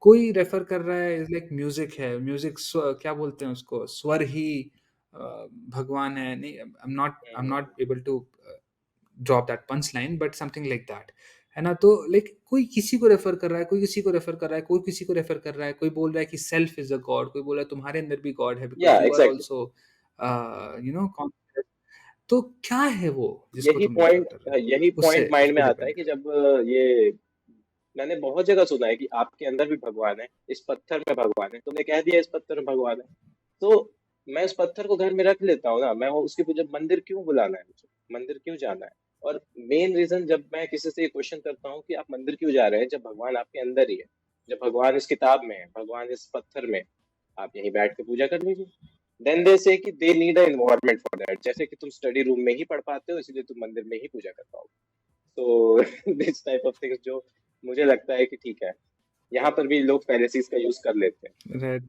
कोई रेफ़र कर रहा है, इज़ लाइक म्यूज़िक है, म्यूज़िक क्या बोलते हैं उसको, स्वर ही भगवान है, नहीं, I am hmm, not able to drop that punch line, but something like that, है ना? तो लाइक कोई किसी को रेफर कर रहा है, कोई किसी को रेफर कर रहा है, कोई किसी को रेफर कर रहा है, कोई बोल रहा है कि सेल्फ इज अ गॉड, कोई बोल रहा है तुम्हारे अंदर भी गॉड है बिकॉज या you are exactly. Also conscious. तो क्या है वो जिसको तुम रेफर कर रहे हो? यही उससे पॉइंट माइंड उस में पे आता है डिपेंड कि करता जब ये मैंने बहुत जगह सुना है कि आपके अंदर भी भगवान है, इस पत्थर में भगवान है, तुमने कह दिया इस पत्थर में भगवान है, तो मैं उस पत्थर को घर में रख लेता हूँ ना, मैं वो उसकी पूजा मंदिर क्यों बुलाना है मुझे? मंदिर क्यों जाना है? और मेन रीज़न जब मैं किसी से ये क्वेश्चन करता हूँ कि आप मंदिर क्यों जा रहे हैं, जब भगवान आपके अंदर ही है, जब भगवान इस किताब में है, भगवान इस पत्थर में है, आप यहीं बैठ के पूजा कर लीजिए। देन दे से कि they need a environment for that, जैसे कि तुम स्टडी रूम में ही पढ़ पाते हो, इसलिए तुम मंदिर में ही पूजा कर पाओगे। तो दिस टाइप ऑफ थिंग्स जो मुझे लगता है कि ठीक है, यहाँ पर भी लोग fallacies का यूज़ कर लेते है, राइट?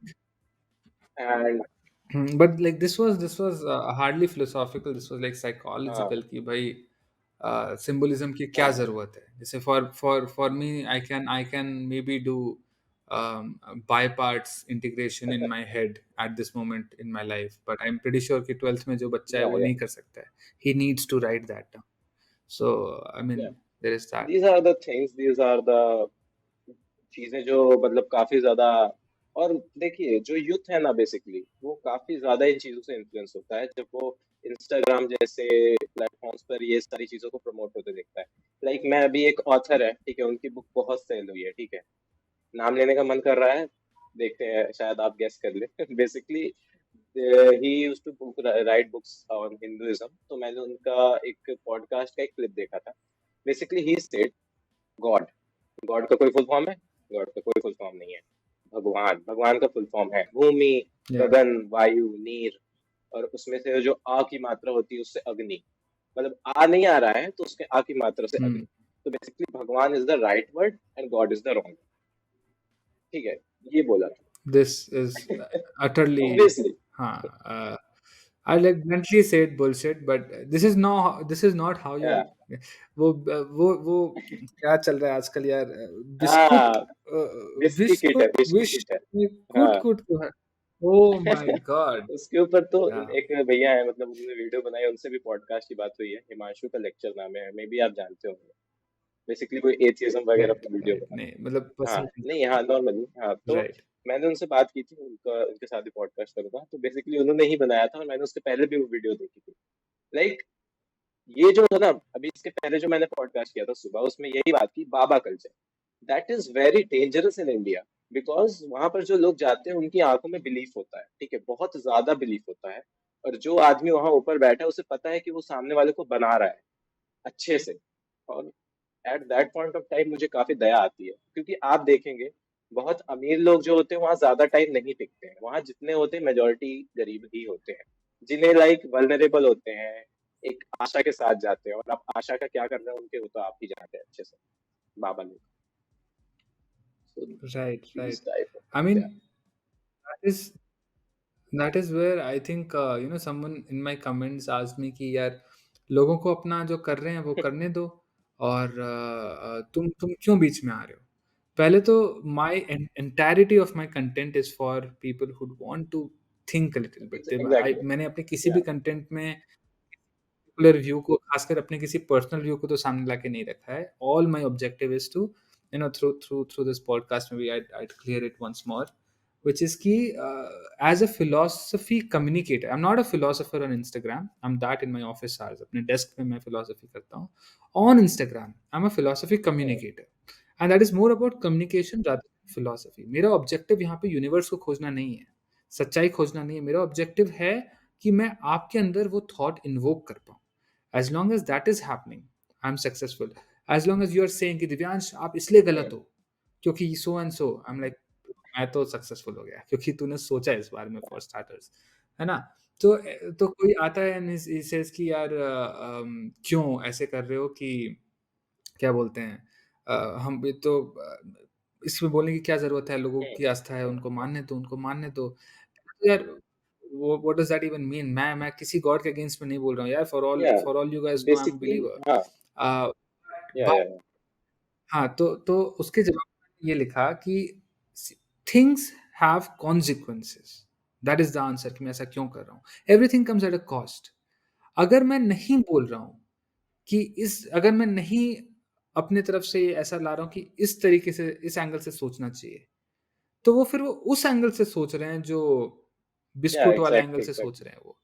हैं and but like this was hardly philosophical, this was like हाँ, साइकोलॉजिकल कि भाई सिंबलिज्म की क्या हाँ, जरूरत है? जैसे for me, I can may be do by parts integration in my head at this moment in my life, but I am pretty sure कि 12th में जो बच्चा है वो या, नहीं कर सकता है। He needs to write that down. So I mean या, there is that. these are the things, these are the चीज़ें जो मतलब काफ़ी ज़्यादा। और देखिए जो यूथ है ना बेसिकली वो काफ़ी ज़्यादा इन चीज़ों से इन्फ्लुएंस होता है जब वो इंस्टाग्राम जैसे प्लेटफॉर्म्स पर ये सारी चीज़ों को प्रमोट होते देखता है। लाइक मैं अभी एक ऑथर है, ठीक है, उनकी बुक बहुत सेल हुई है, ठीक है, नाम लेने का मन कर रहा है, देखते हैं शायद आप गेस कर ले। Basically he used to book write books on Hinduism, तो मैंने उनका एक पॉडकास्ट का एक क्लिप देखा था। Basically he said God, God का कोई फुल फॉर्म है? गॉड का कोई फुल फॉर्म नहीं है। भगवान, भगवान का फुल फॉर्म है भूमि, या गगन, वायु, नीर, और उसमें से जो आ की मात्रा होती है उससे अग्नि। मतलब आ नहीं आ रहा है तो उसके आ की मात्रा से अग्नि। तो बेसिकली भगवान is the right word and God is the wrong. ठीक है, ये बोला था। This is utterly, obviously. huh, I like bluntly said bullshit, but this is not how you're वो क्या चल रहा है आजकल यार? बिस्कुट, हाँ, विस्की किट है, बिस्कुट विस्की विश किट है। में हाँ। कूट-कूट के है। Oh my God! उसके ऊपर तो या एक भैया है, मतलब उन्होंने वीडियो बनाई, उनसे भी पॉडकास्ट की बात हुई है, हिमांशु का लेक्चर नाम है, मे बी आप जानते होंगे। बेसिकली कोई एथियज्म वगैरह राइट, पे वीडियो राइट, बनाते नहीं मतलब हैं। हाँ, पसंद नहीं नहीं, हाँ, नॉर्मली, हाँ, करता। तो राइट, मैंने उनसे बात की थी, उनका उनके साथ ही पॉडकास्ट करूँगा, तो बेसिकली उन्होंने ही बनाया था और मैंने उसके पहले भी वो वीडियो देखी थी। लाइक ये जो था ना, अभी इसके पहले जो मैंने पॉडकास्ट किया था सुबह, उसमें यही बात की baba culture. That is very dangerous in India, because वहाँ पर जो लोग जाते हैं उनकी आँखों में बिलीफ होता है, ठीक है? बहुत ज़्यादा बिलीफ होता है, और जो आदमी वहाँ ऊपर बैठा है उसे पता है कि वो सामने वाले को बना रहा है, अच्छे से। और at that point of time मुझे काफ़ी दया आती है, क्योंकि आप देखेंगे बहुत अमीर लोग जो होते हैं वहाँ ज़्यादा टाइम नहीं टिकते हैं। वहाँ जितने होते हैं मेजॉरिटी गरीब ही होते हैं, जिन्हें लाइक वल्नरेबल होते हैं, एक आशा के साथ जाते हैं, और आप आशा का क्या करना है उनके, वो तो आप ही जानते हैं अच्छे से, बाबा लोग। So right, these right. type of I things, mean yeah. That is that is where I think someone in my comments asked me कि यार लोगों को अपना जो कर रहे हैं वो करने दो, और तुम क्यों बीच में आ रहे हो? पहले तो my entirety of my content is for people who want to think a little bit. Exactly. मैंने अपने किसी भी Yeah. कंटेंट में पर्टिकुलर व्यू को, खासकर अपने किसी पर्सनल व्यू को तो सामने लाके नहीं रखा है। All my objective is to through this podcast may be I'd clear it once more, which is कि as a philosophy communicator, I'm not a philosopher on Instagram, I'm that in my office hours, अपने desk में मैं philosophy करता हूँ। On Instagram, I'm a philosophy Hmm. communicator, and that is more about communication rather than philosophy। मेरा objective यहाँ पे universe को खोजना नहीं है, सच्चाई खोजना नहीं है। मेरा ऑब्जेक्टिव है कि मैं आपके अंदर वो थॉट इन्वोक कर पाऊँ। As long as that is happening, I'm successful. As long as you are saying कि दिव्यांश आप इसलिए गलत Hmm. हो क्योंकि so and so, I am like मैं तो सक्सेसफुल हो गया क्योंकि तूने सोचा इस बारे में फॉर स्टार्टर्स, है ना? तो कोई आता है एंड ही सेज कि यार क्यों ऐसे कर रहे हो कि क्या बोलते हैं, हम भी तो इसमें बोलने की क्या ज़रूरत है, लोगों Hmm. की आस्था है, उनको मानने दो, उनको मानने दो। तो यार वो what does that even mean? मैं किसी गॉड के अगेंस्ट में नहीं बोल रहा हूँ यार, Yeah. For all you guys know I am a Basically, believer. हाँ, अ, yeah, बट yeah, हाँ, तो उसके जवाब में ये लिखा कि स things have consequences, that is the answer कि मैं ऐसा क्यों कर रहा हूँ. Everything comes at a cost. अगर मैं नहीं बोल रहा हूँ कि अगर मैं नहीं अपने तरफ से ऐसा ला रहा हूँ कि इस तरीके से, इस एंगल से सोचना चाहिए, तो वो उस एंगल से सोच रहे हैं जो या बिस्कुट वाला एंगल एग्जैक्टली से सोच एग्जैक्टली रहे हैं वो।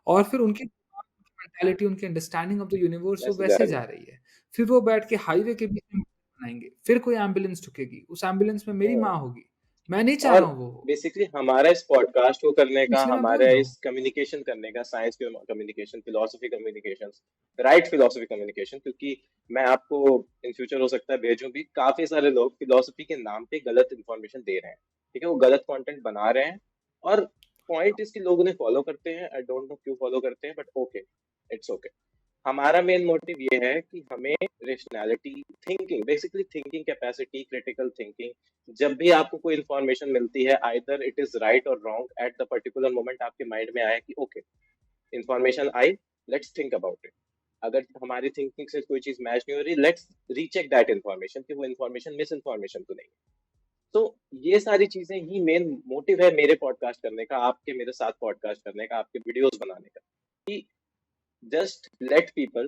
और फिर उनकी मेंटालिटी, उनकी अंडरस्टैंडिंग ऑफ द यूनिवर्स वो वैसे जा वैसे रही जा है। रही है। फिर वो बैठ के हाईवे के बीच में बनाएँगे, फिर कोई एम्बुलेंस ठुकेगी, उस एम्बुलेंस में मेरी हम्म। माँ होगी। मैं नहीं चाह और रहा हूँ वो हो, बेसिकली हमारा इस पॉडकास्ट को करने का, इसलिए मैं बोल हमारा रहा हूँ। इस कम्युनिकेशन करने का, science communication, philosophy communication, right philosophy communication, क्योंकि मैं आपको इन फ्यूचर हो सकता है भेजूं भी, काफी सारे लोग फिलोसफी के नाम पे गलत इन्फॉर्मेशन दे रहे हैं, ठीक है, वो गलत कंटेंट बना रहे हैं। और पॉइंट इसके लोग उन्हें फॉलो करते हैं, आई डोंट नो क्यों फॉलो करते हैं, बट ओके, इट्स ओके। हमारा मेन मोटिव ये है कि हमें rationality, thinking, basically thinking capacity, critical thinking, जब भी आपको कोई इन्फॉर्मेशन मिलती है, आइदर इट इज राइट और wrong at the particular moment, आपके माइंड में आया कि okay, information I, let's think about it. अगर हमारी थिंकिंग से कोई चीज मैच नहीं हो रही, लेट्स रीचेक दैट इन्फॉर्मेशन कि वो इन्फॉर्मेशन मिस इन्फॉर्मेशन तो नहीं है। तो ये सारी चीजें ही मेन मोटिव है मेरे पॉडकास्ट करने का, आपके मेरे साथ पॉडकास्ट करने का, आपके वीडियोस बनाने का, कि जस्ट लेट पीपल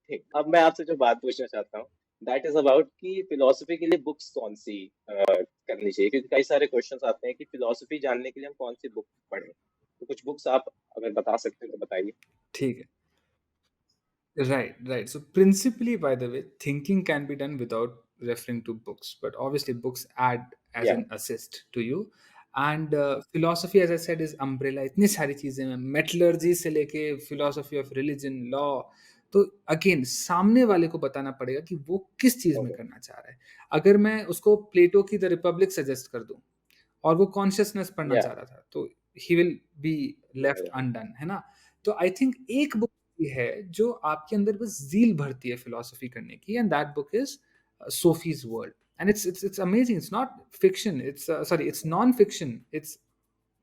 थिंक। अब मैं आपसे जो बात पूछना चाहता हूँ, दैट इज अबाउट कि फिलोसफी के लिए बुक्स कौन सी करनी चाहिए, क्योंकि कई सारे क्वेश्चंस आते हैं कि फिलोसफी जानने के लिए हम कौन सी बुक पढ़ें। तो कुछ बुक्स आप अगर बता सकते हैं तो बताइए। ठीक है। Right, right. So principally, by the way, thinking can be done without referring to books, but obviously books add as या an assist to you. And philosophy, as I said, is umbrella. इतनी सारी चीजें हैं, metallurgy से लेके philosophy of religion, law. तो again सामने वाले को बताना पड़ेगा कि वो किस चीज में ओके, करना चाह रहा है. अगर मैं उसको प्लेटो की द रिपब्लिक सजेस्ट कर दूं और वो कॉन्शियसनेस पढ़ना या चाह रहा था, तो he will be left undone, है ना? तो आई थिंक एक बुक है जो आपके अंदर बस ज़ील भरती है फिलॉसफी करने की, and that book is Sophie's World, and it's amazing. It's not fiction, it's sorry, it's non fiction, it's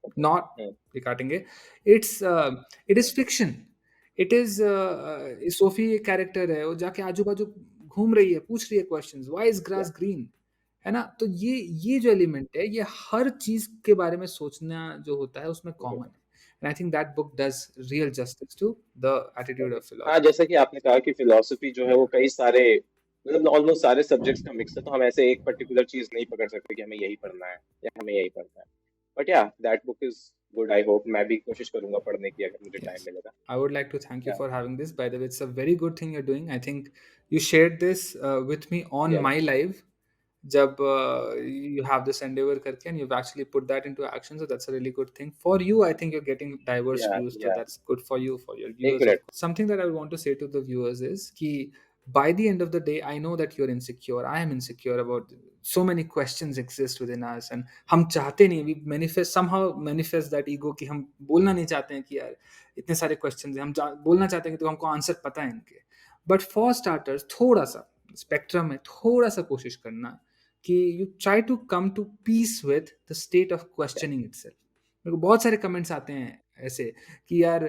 okay, not, ये काटेंगे, it's it is fiction. It is Sophie एक कैरेक्टर है, वो जाके आजू-बाजू घूम रही है, पूछ रही है क्वेश्चंस, व्हाई इज़ या ग्रास ग्रीन? है ना? तो ये जो एलिमेंट है, ये हर चीज़ के बारे में सोचना जो होता है उसमें कॉमन है. And I think that book does real justice to the attitude okay. Of हाँ, फिलॉसफी. जैसा कि आपने कहा कि फिलोसफी जो है वो या कई सारे, मतलब ऑलमोस्ट सारे सब्जेक्ट्स का मिक्स है, तो हम ऐसे एक पर्टिकुलर चीज नहीं पकड़ सकते कि हमें यही पढ़ना है या हमें यही पढ़ना है। बट या that book is good, I hope मैं भी कोशिश करूंगा पढ़ने की अगर मुझे टाइम yes. मिलेगा। I would like to thank you या for having this. By the way, it's a very good thing you're doing. I think you shared this with me on या my live. Jab you have this endeavor karke and you've actually put that into action, so that's a really good thing for you. I think you're getting diverse या views, so या that's good for you, for your एक viewers, of minute. course. Something that I want to say to the viewers is ki by the end of the day, I know that you're insecure, I am insecure about so many questions exist within us, and हम चाहते नहीं, we manifest somehow, manifest that ego कि हम बोलना नहीं चाहते हैं कि यार इतने सारे क्वेश्चंस हैं, हम बोलना चाहते हैं कि तो हमको आंसर पता है इनके. बट फॉर स्टार्टर्स थोड़ा सा स्पेक्ट्रम में थोड़ा सा कोशिश करना कि you try to come to peace with the state of questioning itself. मेरे को बहुत सारे कमेंट्स आते हैं ऐसे कि यार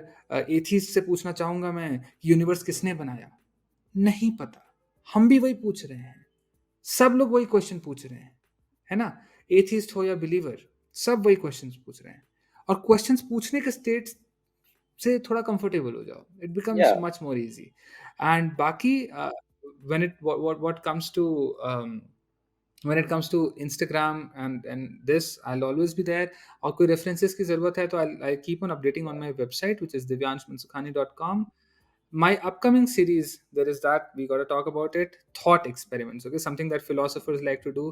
एथीस्ट से पूछना चाहूंगा मैं कि यूनिवर्स किसने बनाया. नहीं पता. हम भी वही पूछ रहे हैं, सब लोग वही क्वेश्चन पूछ रहे हैं, है ना? एथीस्ट हो या बिलीवर, सब वही क्वेश्चंस पूछ रहे हैं. और क्वेश्चंस पूछने के स्टेट से थोड़ा कंफर्टेबल हो जाओ, इट या becomes much more easy. And बाकी when it what comes to um, when it comes to Instagram and this, I'll always be there. और कोई references की ज़रूरत है तो I'll keep on updating on my website, which is divyanshmansukhani.com. My upcoming series, there is that we got to talk about it. Thought experiments, okay, something that philosophers like to do.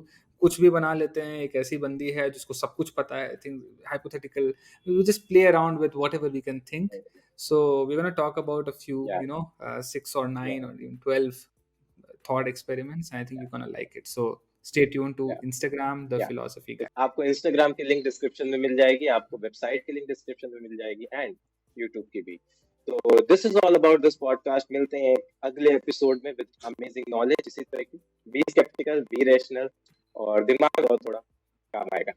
कुछ भी बना लेते हैं, एक ऐसी बंदी है जिसको सब कुछ पता है. I think hypothetical. We will just play around with whatever we can think. So we're gonna talk about a few, या 6 or या 9 or even 12 thought experiments. I think you're gonna like it. So stay tuned to या Instagram, the या philosophy तो guy. आपको Instagram की link description में मिल जाएगी, आपको वेबसाइट की लिंक डिस्क्रिप्शन में मिल जाएगी, एंड यूट्यूब की भी। तो this is all about this podcast. मिलते हैं अगले एपिसोड में विद अमेजिंग नॉलेज इसी तरह की। बी स्केप्टिकल, बी रैशनल, और दिमाग और थोड़ा काम आएगा।